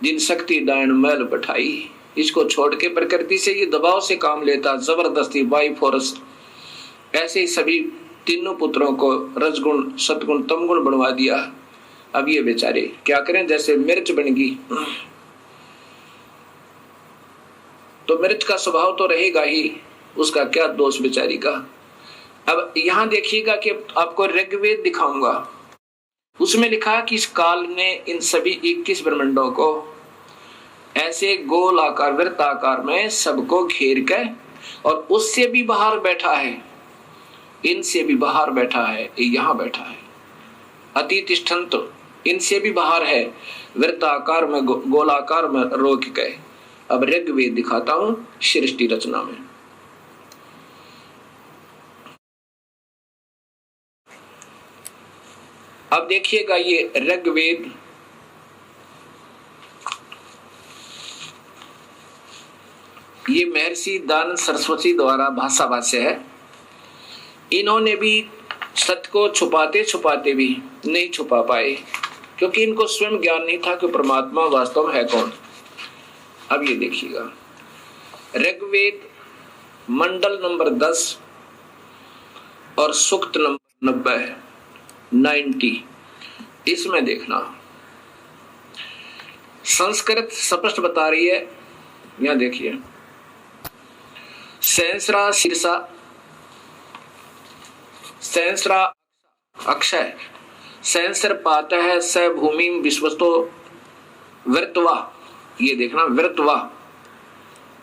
जिन शक्ति दान मैल बैठाई। इसको छोड़ के प्रकृति से ये दबाव से काम लेता, जबरदस्ती, बाई फोर्स। ऐसे ही सभी तीनों पुत्रों को रजगुण, सतगुण, तमगुण बनवा दिया। अब ये बेचारे क्या करें, जैसे मिर्च बन गई तो मिर्च का स्वभाव तो रहेगा ही, उसका क्या दोष बेचारी का। अब यहां देखिएगा कि आपको ऋग्वेद दिखाऊंगा, उसमें लिखा कि इस काल ने इन सभी 21 ब्रह्मांडों को ऐसे गोल आकार, वृत्ताकार में सबको घेर कर, और उससे भी बाहर बैठा है, इनसे भी बाहर बैठा है, यहां बैठा है अति तिष्ठन्त, इनसे भी बाहर है, वृत्ताकार में, गोलाकार में रोक गए। अब ऋग्वेद दिखाता हूं सृष्टि रचना में। अब देखिएगा ये ऋग्वेद, ये महर्षि दानंद सरस्वती द्वारा भाषा भाष्य है। इन्होंने भी सत्य को छुपाते छुपाते भी नहीं छुपा पाए, क्योंकि इनको स्वयं ज्ञान नहीं था कि परमात्मा वास्तव में है कौन। अब ये देखिएगा ऋग्वेद मंडल नंबर 10 और सूक्त नंबर 90, इसमें देखना संस्कृत स्पष्ट बता रही है। यहां देखिए, सहस्रा शीर्षा, सहस्रा अक्षय, सहस्र पात है, स भूमि विश्वस्तो वृत्वा, ये देखना वृत्वा,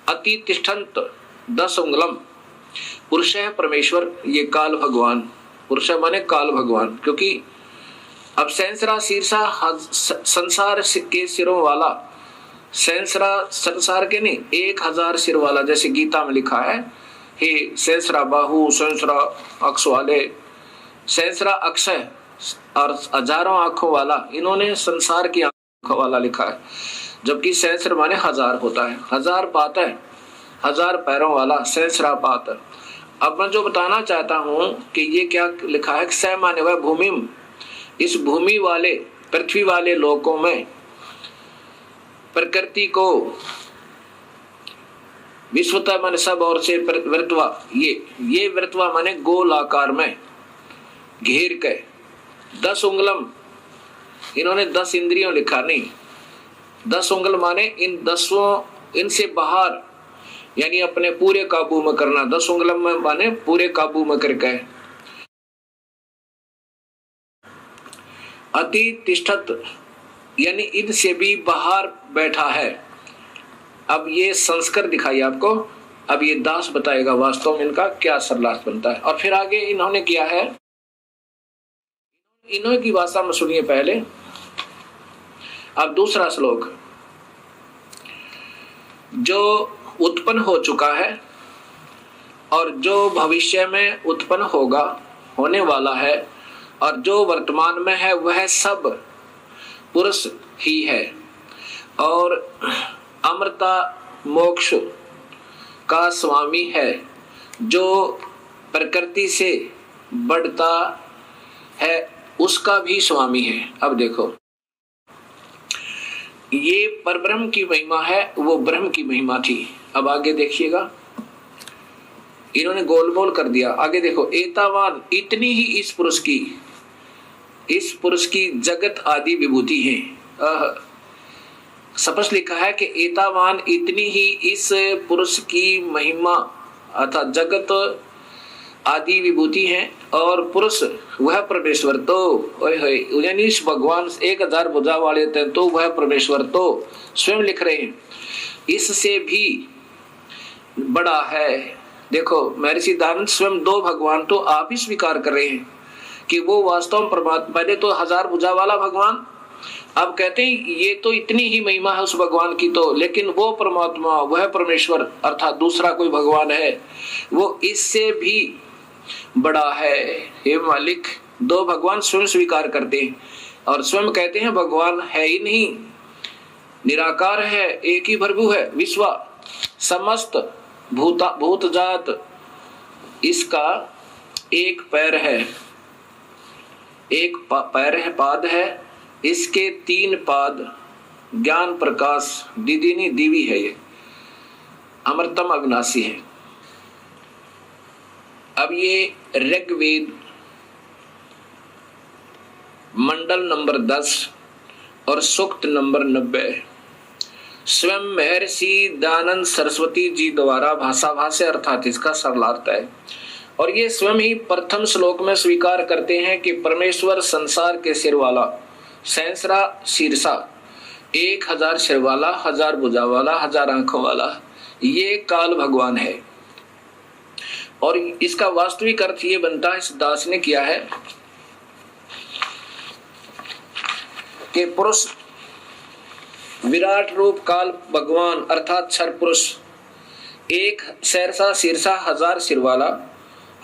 अति तिष्ठन्त 10 अंगुलम, पुरुष है परमेश्वर, ये काल भगवान, पुरुष माने काल भगवान, क्योंकि अब सहस्रा शीर्षा संसार के सिरों वाला, सहस्रा संसार के नहीं 1000 सिर वाला, जैसे गीता में लिखा है हे सहस्रा बाहु सहस्रा अक्ष वाले, सहस्रा अक्षय और हजारों आंखों वाला, इन्होंने संसार की आंखों वाला लिखा है, जबकि सहस्र माने 1000 होता है। 1000 पात है, 1000 पैरों वाला सहस्रा पात। अब मैं जो बताना चाहता हूं कि ये क्या लिखा है, स माने वह भूमि, इस भूमि वाले पृथ्वी वाले लोकों में प्रकृति को विश्वता माने सब और से वृत्वा, ये वृत्वा माने गोल आकार में घेर के 10 उंगलम, इन्होंने 10 इंद्रियों लिखा नहीं, 10 उंगल माने इन 10 इनसे बाहर, यानी अपने पूरे काबू में करना। 10 उंगलम में माने पूरे काबू में करके। अति तिष्ठत यानी इनसे भी बाहर बैठा है। अब ये संस्कार दिखाई आपको, अब ये दास बताएगा वास्तव में इनका क्या सरलार्थ बनता है। और फिर आगे इन्होंने किया है, इन्होंने की भाषा में सुनिए पहले। अब दूसरा श्लोक, जो उत्पन्न हो चुका है और जो भविष्य में उत्पन्न होगा, होने वाला है, और जो वर्तमान में है वह सब पुरुष ही है, और अमृता मोक्ष का स्वामी है, जो प्रकृति से बढ़ता है उसका भी स्वामी है। अब देखो, ये परब्रह्म की महिमा है, वो ब्रह्म की महिमा थी। अब आगे देखिएगा, इन्होंने गोलमोल कर दिया। आगे देखो, एतावान इतनी ही इस पुरुष की जगत आदि विभूति है। स्पष्ट लिखा है कि एतावान इतनी ही इस पुरुष की महिमा अर्थात जगत आदि विभूति है, और पुरुष वह परमेश्वर तो यानी इस भगवान 1000 भुजा वाले थे तो वह परमेश्वर तो स्वयं लिख रहे हैं इससे भी बड़ा है। देखो महर्षि दयानंद स्वयं 2 भगवान तो आप ही स्वीकार कर रहे हैं कि वो वास्तव में परमात्मा, पहले तो 1000 भुजा वाला भगवान, अब कहते हैं ये तो इतनी ही महिमा है उस भगवान की तो, लेकिन वो परमात्मा वह परमेश्वर अर्थात दूसरा कोई भगवान है वो इससे भी बड़ा है। हे मालिक, 2 भगवान स्वयं स्वीकार करते हैं और स्वयं कहते हैं भगवान है ही नहीं, निराकार है, एक ही प्रभु है, विश्व समस्त भूत जात इसका एक पैर है, एक पैर है, पाद है, इसके 3 पाद, ज्ञान प्रकाश दिदिनी दिवी है, ये अमृतम अविनाशी है। अब ये ऋग्वेद मंडल नंबर 10 और सूक्त नंबर 90 स्वयं महर्षि दयानंद सरस्वती जी द्वारा भाषा भाष्य अर्थात इसका सरलार्थ है। और ये स्वयं ही प्रथम श्लोक में स्वीकार करते हैं कि परमेश्वर संसार के सिर वाला, सहस्रा शीर्षा, 1000 सिर वाला, 1000 भुजा वाला, 1000 आंखों वाला, ये काल भगवान है। और इसका वास्तविक अर्थ ये बनता है, इस दास ने किया है कि पुरुष विराट रूप काल भगवान अर्थात क्षर पुरुष, 1 सहस्रा शीर्षा, 1000 सिर वाला,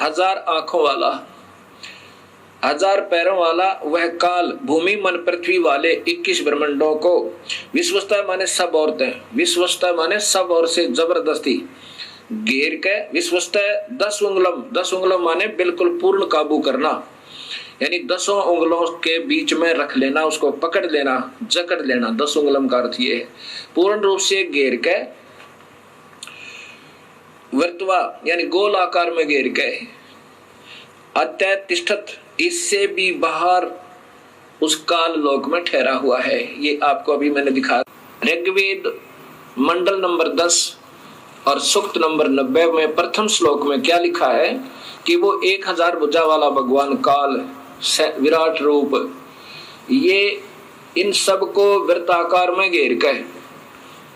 1000 आंखों वाला, 1000 पैरों वाला वह काल भूमि मन पृथ्वी वाले 21 ब्रह्मांडों को विश्वस्ता माने सब औरतें, विश्वस्ता माने सब और से जबरदस्ती घेर के, विश्वस्ता 10 उंगलम माने बिल्कुल पूर्ण काबू करना, यानी 10 उंगलों के बीच में रख लेना, उसको पकड़ लेना, जकड़ लेना। 10 उंगलम का अर्थ ये है पूर्ण रूप से घेर के, वर्तवा यानी गोल आकार में घेर के, अत्यतिष्ठत इससे भी बाहर उस काल लोक में ठहरा हुआ है। ये आपको अभी मैंने दिखाया। ऋग्वेद मंडल नंबर 10 और सूक्त नंबर 90 में प्रथम श्लोक में क्या लिखा है कि वो 1000 भुजा वाला भगवान काल विराट रूप, ये इन सब को वृत्ताकार में घेर के,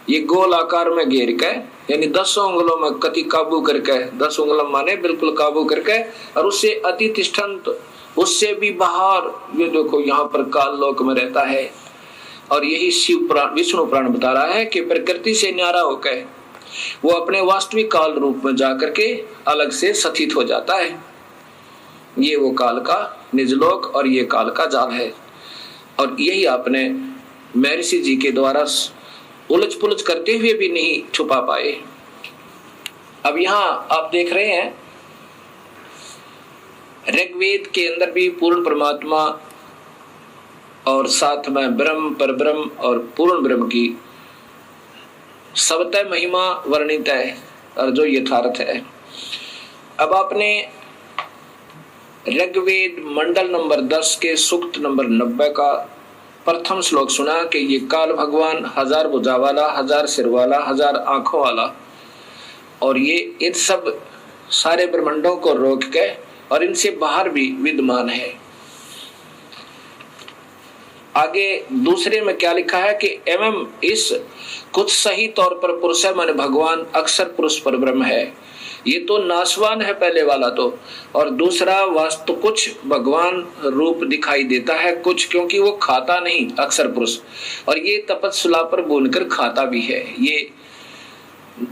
ये गोल आकार में घेर के, यानी 10 उंगलों में कति काबू करके, 10 उंगलों माने बिल्कुल काबू करके, और उससे अति तिष्ठन्त उससे भी बाहर ये देखो यहाँ पर काल लोक में रहता है। और यही शिव पुराण विष्णु पुराण बता रहा है कि प्रकृति से न्यारा होकर वो अपने वास्तविक काल रूप में जाकर के अलग से स्थित हो जाता है। ये वो काल का निजलोक और ये काल का जाल है। और यही आपने महर्षि जी के द्वारा उलझ पुलझ करते हुए भी नहीं छुपा पाए। अब यहाँ आप देख रहे हैं ऋग्वेद के अंदर भी पूर्ण परमात्मा और साथ में ब्रह्म, परब्रह्म और पूर्ण ब्रह्म की सबतः महिमा वर्णित है और जो यथार्थ है। अब आपने ऋग्वेद मंडल नंबर 10 के सूक्त नंबर 90 का प्रथम श्लोक सुना कि ये काल भगवान 1000 भुजा वाला, 1000 सिर वाला, 1000 आंखों वाला, और ये इन सब सारे ब्रह्मांडों को रोक के और इनसे बाहर भी विद्यमान है। आगे दूसरे में क्या लिखा है कि एवं इस कुछ सही तौर पर पुरुष माने भगवान अक्षर पुरुष पर ब्रह्म है। ये तो नाशवान है पहले वाला तो, और दूसरा वास्तु कुछ भगवान रूप दिखाई देता है कुछ, क्योंकि वो खाता नहीं अक्षर पुरुष, और ये तपस्या पर बोलकर खाता भी है। ये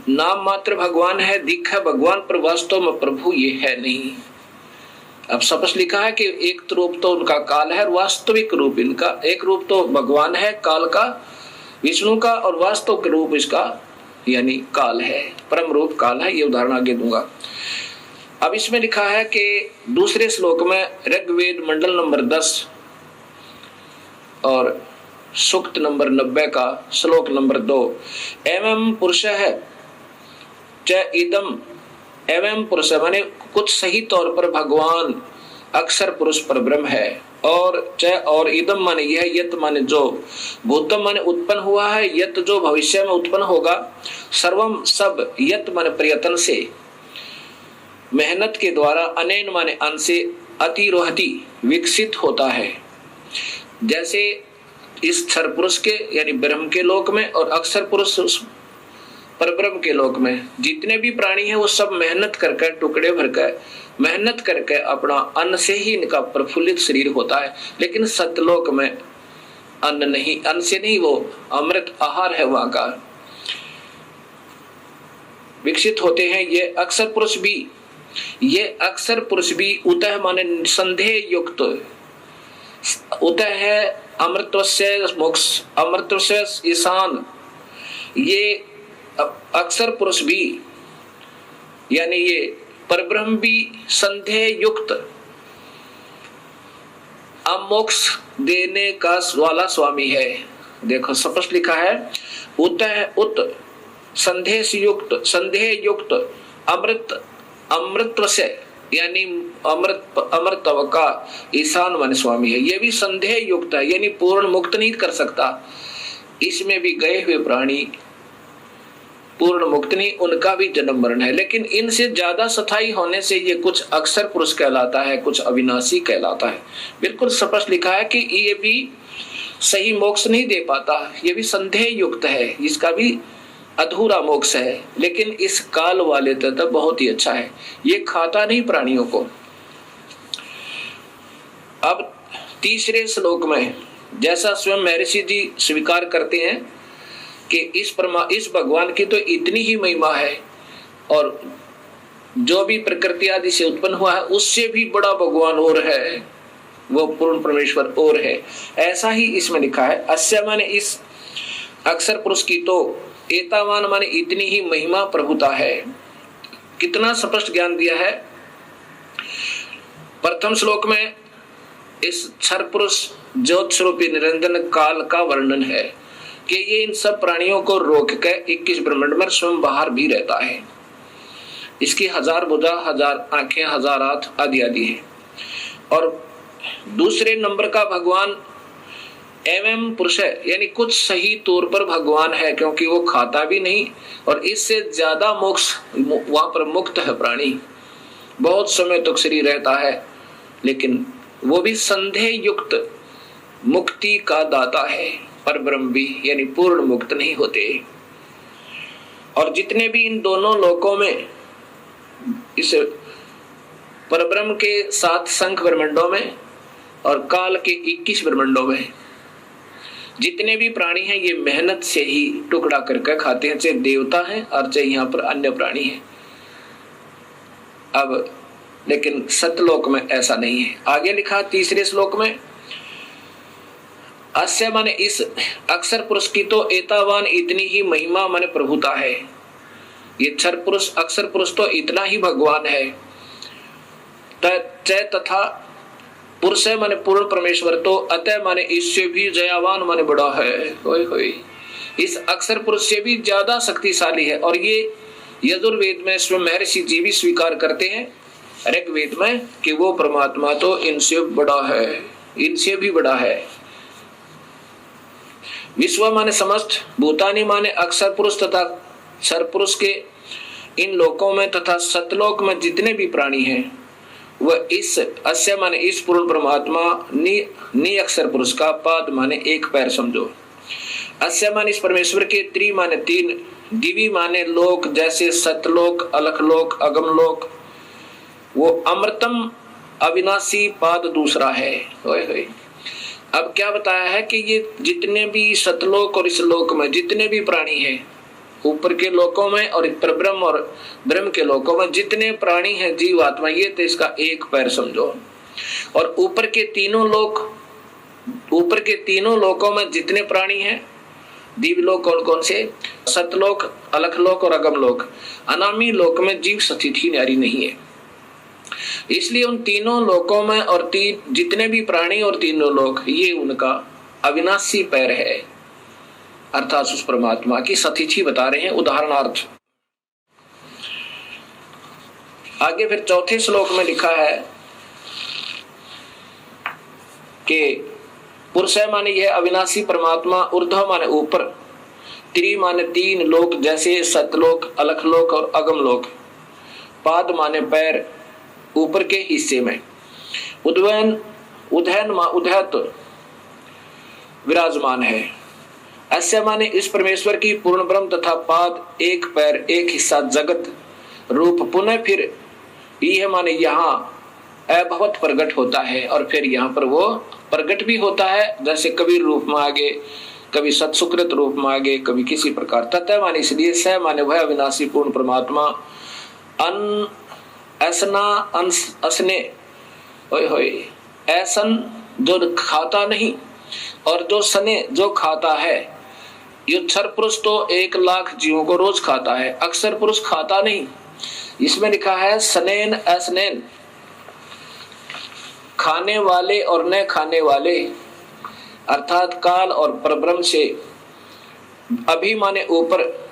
नाम मात्र भगवान है, दिख है भगवान पर वास्तव में प्रभु ये है नहीं। अब स्पष्ट लिखा है कि एक रूप तो उनका काल है, वास्तविक रूप इनका एक रूप तो भगवान है काल का, विष्णु का, और वास्तविक रूप इसका यानी काल है, परम रूप काल है। ये उदाहरण आगे दूंगा। अब इसमें लिखा है कि दूसरे श्लोक में ऋग्वेद मंडल नंबर 10 और सूक्त नंबर 90 का श्लोक नंबर 2, एवं पुरुष है च इदम, एवं पुरुष माने कुछ सही तौर पर भगवान अक्षर पुरुष पर ब्रह्म है, और च और इदम माने यह, यत माने जो, भूतम माने उत्पन्न हुआ है, यत जो भविष्य में उत्पन्न होगा, सर्वम सब, यत माने प्रयत्न से, मेहनत के द्वारा, अनैन माने अन से, अतिरोहति विकसित होता है। जैसे इस क्षर पुरुष के यानी ब्रह्म के लोक में और अक्षर पुरुष परब्रह्म के लोक में जितने भी प्राणी हैं वो सब मेहनत करके टुकड़े भरकर मेहनत करके अपना अन्न से ही इनका प्रफुल्लित शरीर होता है। लेकिन सतलोक में अन्न नहीं, अन्न से नहीं, वो अमृत आहार है वहां का, विकसित होते हैं। ये अक्षर पुरुष भी उतः माने संदेह युक्त, उतः है अमृतस्य मोक्ष, अमृतस्य ईशान। ये अक्षर पुरुष भी यानी ये परब्रह्म भी संदेह युक्त अमोक्ष देने का वाला स्वामी है। देखो स्पष्ट लिखा है, उत संदेह युक्त अमृत से यानी अमृतव का ईशान मन स्वामी है। ये भी संदेह युक्त है यानी पूर्ण मुक्त नहीं कर सकता। इसमें भी गए हुए प्राणी पूर्ण मुक्त नहीं, उनका भी जन्म मरण है। लेकिन इनसे ज्यादा स्थायी होने से ये कुछ अक्षर पुरुष कहलाता है, कुछ अविनाशी कहलाता है। बिल्कुल स्पष्ट लिखा है कि ये भी सही मोक्ष नहीं दे पाता, ये भी संदेह युक्त है, इसका भी अधूरा मोक्ष है। लेकिन इस काल वाले तत्व बहुत ही अच्छा है, ये खाता नहीं प्राणियों को। अब तीसरे श्लोक में जैसा स्वयं महर्षि जी स्वीकार करते हैं कि इस भगवान की तो इतनी ही महिमा है, और जो भी प्रकृति आदि से उत्पन्न हुआ है उससे भी बड़ा भगवान और है, वो पूर्ण परमेश्वर और है। ऐसा ही इसमें लिखा है, अस्य माने इस अक्षर पुरुष की तो, एतावान माने इतनी ही महिमा प्रभुता है। कितना स्पष्ट ज्ञान दिया है। प्रथम श्लोक में इस क्षर पुरुष ज्योत स्वरूपी निरंजन काल का वर्णन है कि ये इन सब प्राणियों को रोक के 21 ब्रह्मांड में स्वयं बाहर भी रहता है। इसकी 1000 भुजा, 1000 आंखें, 1000 हाथ आदि आदि है। और दूसरे नंबर का भगवान एवं पुरुष है यानी कुछ सही तौर पर भगवान है, क्योंकि वो खाता भी नहीं और इससे ज्यादा मोक्ष वहां पर मुक्त है प्राणी, बहुत समय तक शरीर रहता है, लेकिन वो भी संदेह युक्त मुक्ति का दाता है। पर ब्रह्म भी यानी पूर्ण मुक्त नहीं होते। और जितने भी इन दोनों लोकों में इस परब्रह्म के 7 शंख ब्रह्मंडों में और काल के 21 ब्रह्मंडों में जितने भी प्राणी हैं ये मेहनत से ही टुकड़ा करके खाते हैं, चाहे देवता हैं और चाहे यहाँ पर अन्य प्राणी हैं। अब लेकिन सतलोक में ऐसा नहीं है। आगे लिखा तीसरे श्लोक में, अस्य माने इस अक्षर पुरुष की तो एतावान इतनी ही महिमा माने प्रभुता है। ये क्षर पुरुष अक्षर पुरुष तो इतना ही भगवान है। तथा पुरुष है माने पूर्ण परमेश्वर तो अतः माने इससे भी जयावान माने बड़ा है। होय इस अक्षर पुरुष से भी ज्यादा शक्तिशाली है। और ये यजुर्वेद में स्वयं महर्षि जी भी स्वीकार करते हैं ऋग्वेद में कि वो परमात्मा तो इनसे बड़ा है, इनसे भी बड़ा है। विश्व माने समस्त, भूतानी माने अक्षर पुरुष तथा क्षर पुरुष के इन लोकों में तथा सतलोक में जितने भी प्राणी हैं वह इस अस्य माने इस पूर्ण परमात्मा नि अक्षर पुरुष का पाद माने एक पैर समझो। अस्य माने इस परमेश्वर के त्रि माने 3, दिवी माने लोक जैसे सतलोक, अलखलोक, अगमलोक, वो अमृतम अविनाशी पाद दूसरा है। अब क्या बताया है कि ये जितने भी सतलोक और इस लोक में जितने भी प्राणी हैं, ऊपर के लोकों में और परब्रह्म और ब्रह्म के लोकों में जितने प्राणी हैं जीव आत्मा, ये तो इसका एक पैर समझो। और ऊपर के तीनों लोकों में जितने प्राणी हैं, दिव्यलोक कौन कौन से, सतलोक, अलखलोक और अगमलोक, अनामी लोक में जीव स्थिति न्यारी नहीं है। इसलिए उन तीनों लोकों में और जितने भी प्राणी और तीनों लोक, ये उनका अविनाशी पैर है, अर्थात उस परमात्मा की सतिथि बता रहे हैं उदाहरणार्थ। आगे फिर चौथे श्लोक में लिखा है कि पुरुष माने यह अविनाशी परमात्मा, ऊर्ध्व माने ऊपर, त्रि माने 3 लोक जैसे सतलोक, अलखलोक और अगमलोक, पाद माने पैर ऊपर के हिस्से में, उदयत विराजमान है। अस्य माने इस परमेश्वर की पूर्ण ब्रह्म तथा पाद एक पैर एक हिस्सा जगत रूप पुनः फिर यह माने यहाँ अभवत प्रकट होता है और फिर यहाँ पर वो प्रकट भी होता है, जैसे कबीर रूप में आगे, कभी सत्सुकृत रूप में आगे, कभी किसी प्रकार। तथा माने इसलिए स माने वह अविनाशी पूर्ण परमात्मा अन ऐसना असने ऐसन जो खाता नहीं और जो सने जो खाता है। ये क्षर पुरुष तो 1 लाख जीवों को रोज खाता है, अक्षर पुरुष खाता नहीं। इसमें लिखा है सनेन असनेन, खाने वाले और न खाने वाले, अर्थात काल और परब्रह्म से अभी माने ऊपर,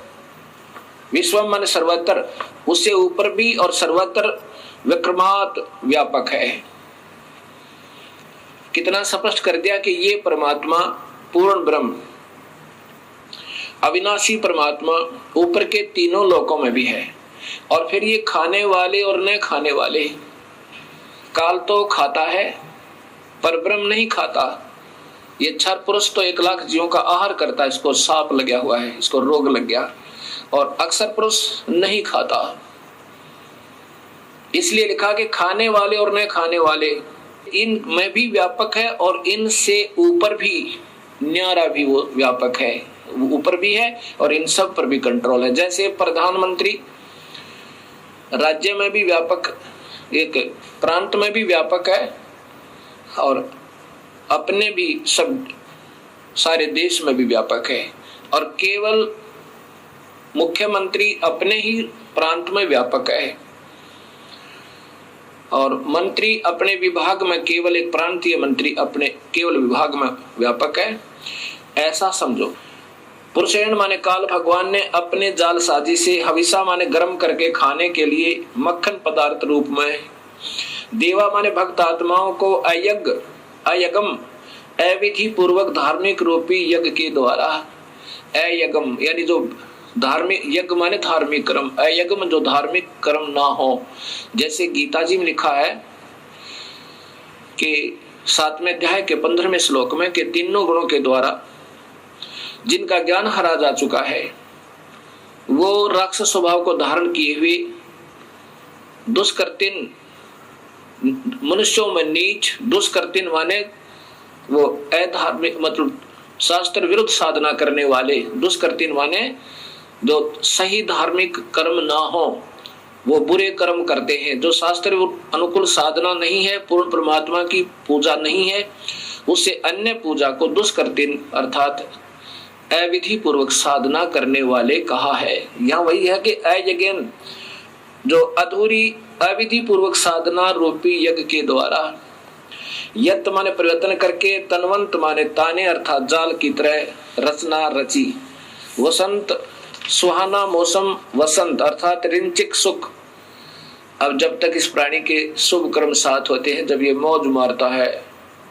विश्व माने सर्वत्र, उससे ऊपर भी और सर्वत्र विक्रमात व्यापक है। कितना स्पष्ट कर दिया कि ये परमात्मा पूर्ण ब्रह्म अविनाशी परमात्मा ऊपर के तीनों लोकों में भी है। और फिर ये खाने वाले और न खाने वाले, काल तो खाता है पर ब्रह्म नहीं खाता। ये क्षर पुरुष तो 1 लाख जीवों का आहार करता है, इसको सांप लगा हुआ है, इसको रोग लग गया, और अक्षर पुरुष नहीं खाता। इसलिए लिखा कि खाने वाले और न खाने वाले इन में भी व्यापक है और इनसे ऊपर भी न्यारा भी वो व्यापक है, ऊपर भी है और इन सब पर भी कंट्रोल है। जैसे प्रधानमंत्री राज्य में भी व्यापक, एक प्रांत में भी व्यापक है और अपने भी सब सारे देश में भी व्यापक है, और केवल मुख्यमंत्री अपने ही प्रांत में व्यापक है और मंत्री अपने विभाग में, केवल एक प्रांतीय मंत्री अपने केवल विभाग में व्यापक है, ऐसा समझो। पुरुषेण माने काल भगवान ने अपने जालसाजी से हविषा माने गर्म करके खाने के लिए मक्खन पदार्थ रूप में, देवा माने भक्त आत्माओं को अयगम अविधि पूर्वक धार्मिक रूपी यज्ञ के द्वारा, अयगम यानी जो धार्मिक यज्ञ माने धार्मिक कर्म, अयज्ञ जो धार्मिक कर्म ना हो। जैसे गीता जी में लिखा है कि 7वें अध्याय के 15वें श्लोक में कि तीनों गुणों के द्वारा जिनका ज्ञान हरा जा चुका है वो राक्षस स्वभाव को धारण किए हुए दुष्कृतिन मनुष्यों में नीच, दुष्कृतिन माने वो अधार्मिक, मतलब शास्त्र विरुद्ध साधना करने वाले, दुष्कृतिन माने जो सही धार्मिक कर्म ना हो, वो बुरे कर्म करते हैं। जो शास्त्र अनुकूल साधना नहीं है, पूर्ण परमात्मा की पूजा नहीं है, उससे अन्य पूजा को दुष्कृतिन अर्थात अविधि पूर्वक साधना करने वाले कहा है। यहाँ वही है कि अयज्ञ, जो अधूरी अविधि पूर्वक साधना रूपी यज्ञ के द्वारा, यत माने परिवर्तन करके, तन्वंत माने ताने अर्थात जाल की तरह रचना रची, वसंत सुहाना मौसम, वसंत अर्थात रिंचिक सुख। अब जब तक इस प्राणी के शुभ कर्म साथ होते हैं, जब ये मौज मारता है,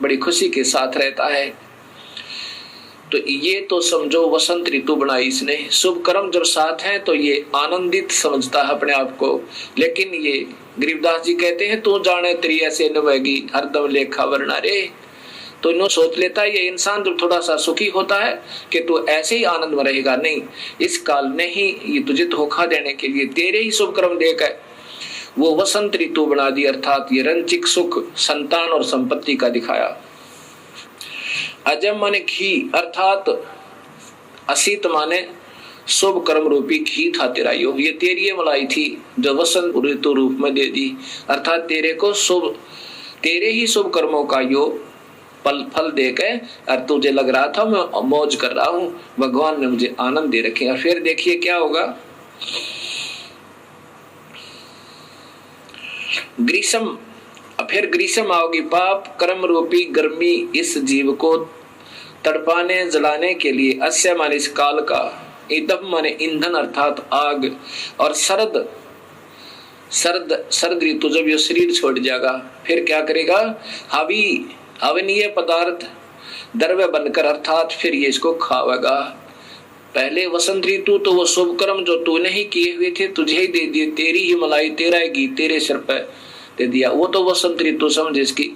बड़ी खुशी के साथ रहता है, तो ये तो समझो वसंत ऋतु बनाई इसने। शुभ कर्म जब साथ हैं तो ये आनंदित समझता है अपने आप को। लेकिन ये गरीबदास जी कहते हैं, तू जाने तेरी ऐसे नवेगी हरदम लेखा वरना रे। तो इन्हों सोच लेता है ये इंसान जब थोड़ा सा सुखी होता है कि तू ऐसे ही आनंद में रहेगा। नहीं, इस काल ने ही ये तुझे धोखा देने के लिए तेरे ही शुभ कर्म देकर वो वसंत ऋतु बना दी, अर्थात ये रंचिक सुख, संतान और संपत्ति का दिखाया। अजम माने घी अर्थात असीत माने शुभ कर्म रूपी घी था तेरा योग, ये तेरी ये मलाई थी जो वसंत ऋतु रूप में दे दी, अर्थात तेरे को शुभ, तेरे ही शुभ कर्मों का योग फल देकर, और तुझे लग रहा था मैं मौज कर रहा हूं, भगवान ने मुझे आनंद दे रखे। और फिर देखिए क्या होगा, ग्रीष्म, फिर ग्रीष्म आओगी, पाप कर्म रूपी गर्मी इस जीव को तड़पाने जलाने के लिए, अस्य माने इस काल का, ईदम माने ईंधन अर्थात आग, और सर्द ऋतु जब ये शरीर छोड़ जाएगा, फिर क्या करेगा, हवी अवनीय पदार्थ द्रव्य बनकर, अर्थात फिर ये इसको खावेगा। पहले वसंत ऋतु तो वो शुभ कर्म जो तूने ही किए हुए थे तुझे ही दे दिए, तेरी ही मलाई, तेरा ही घी तेरे सिर पर दे दिया, वो तो वसंत ऋतु समझ इसकी।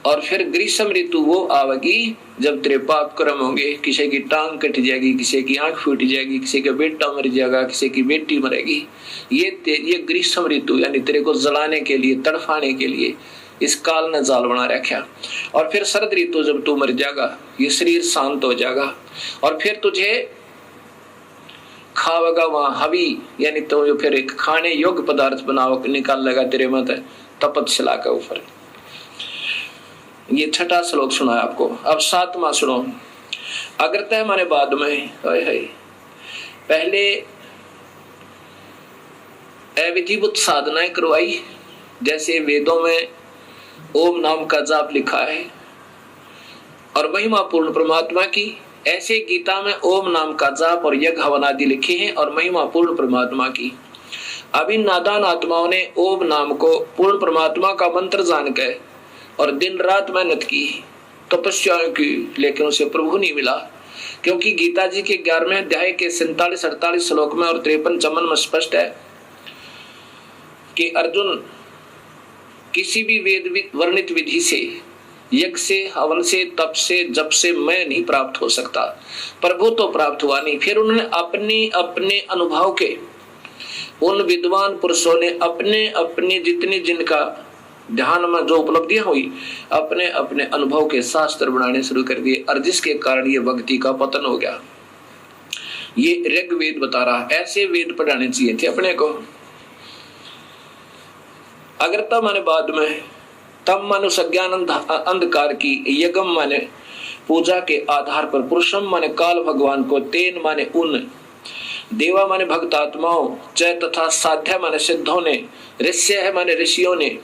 और फिर ग्रीष्म ऋतु वो आवेगी जब तेरे पाप कर्म होंगे, किसी की टांग कट जाएगी, किसी की आंख फूट जाएगी, किसी का बेटा मर जाएगा, किसी की बेटी मरेगी। ये ग्रीष्म ऋतु यानी तेरे को जलाने के लिए, तड़फाने के लिए इस काल ने जाल बना रखा। और फिर शरद ऋतु जब तू मर जाएगा, ये शरीर शांत हो जाएगा, और फिर तुझे खावेगा वहां हवी, यानी तो फिर एक खाने योग्य पदार्थ बनाओ निकाल लेगा तेरे मत तपतशिला के ऊपर। ये छठा श्लोक सुना है आपको। अब सातवां सुनो, अग्रतः माने बाद में, पहले अविधिवत साधनाएं करवाई, जैसे वेदों में ओम नाम का जाप लिखा है और महिमा पूर्ण परमात्मा की, ऐसे गीता में ओम नाम का जाप और यज्ञ हवन आदि लिखे हैं और महिमा पूर्ण परमात्मा की। अभी नादान आत्माओं ने ओम नाम को पूर्ण परमात्मा का मंत्र जानकर और दिन रात मेहनत की, तपस्याएं की, लेकिन उसे प्रभु नहीं मिला। क्योंकि गीता जी के 11वें अध्याय के 47-48 श्लोक में और 53 चमन में स्पष्ट है कि अर्जुन किसी भी वेद वर्णित विधि से, यज्ञ से, हवन से, तप से, जप से मैं नहीं प्राप्त हो सकता, प्रभु तो प्राप्त हुआ नहीं। फिर उन्होंने अपने अपने अनुभव के, उन विद्वान पुरुषों ने अपने अपने जितने जिनका ध्यान में जो उपलब्धियां हुई, अपने अपने अनुभव के शास्त्र बनाने शुरू कर दिए, और जिसके कारण ये भक्ति का पतन हो गया। ये ऋग्वेद बता रहा, ऐसे वेद पढ़ाने चाहिए थे अपने को। अगर तब माने बाद में, तब मानो सज्ञान अंधकार की, यज्ञम माने पूजा के आधार पर, पुरुषम माने काल भगवान को, तेन माने उन, देवा माने भक्त आत्माओं, च तथा साध्या माने सिद्धों ने, ऋष्य है माने ऋषियों ने,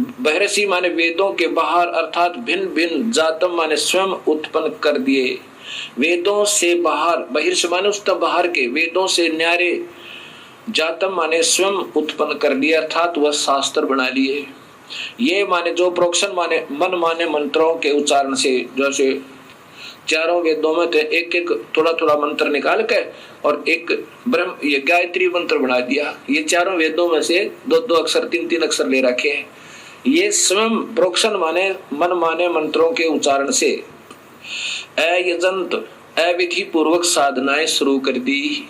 बहरसी माने वेदों के बाहर अर्थात भिन्न भिन्न, जातम माने स्वयं उत्पन्न कर दिए। वेदों से बाहर, बहिर्ष माने उस बाहर के, वेदों से न्यारे, जातम माने स्वयं उत्पन्न कर दिए, अर्थात वह शास्त्र बना लिए। ये माने जो प्रोक्षण माने मन माने मंत्रों के उच्चारण से, जैसे चारों वेदों में एक एक थोड़ा थोड़ा मंत्र निकाल के और एक ब्रह्म ये गायत्री मंत्र बना दिया। ये चारों वेदों में से 2-2 अक्षर 3-3 अक्षर ले रखे हैं। ये स्वयं प्रोक्षण माने मन माने मंत्रों के उच्चारण से अयजंत अविधि पूर्वक साधनाएं शुरू कर दी।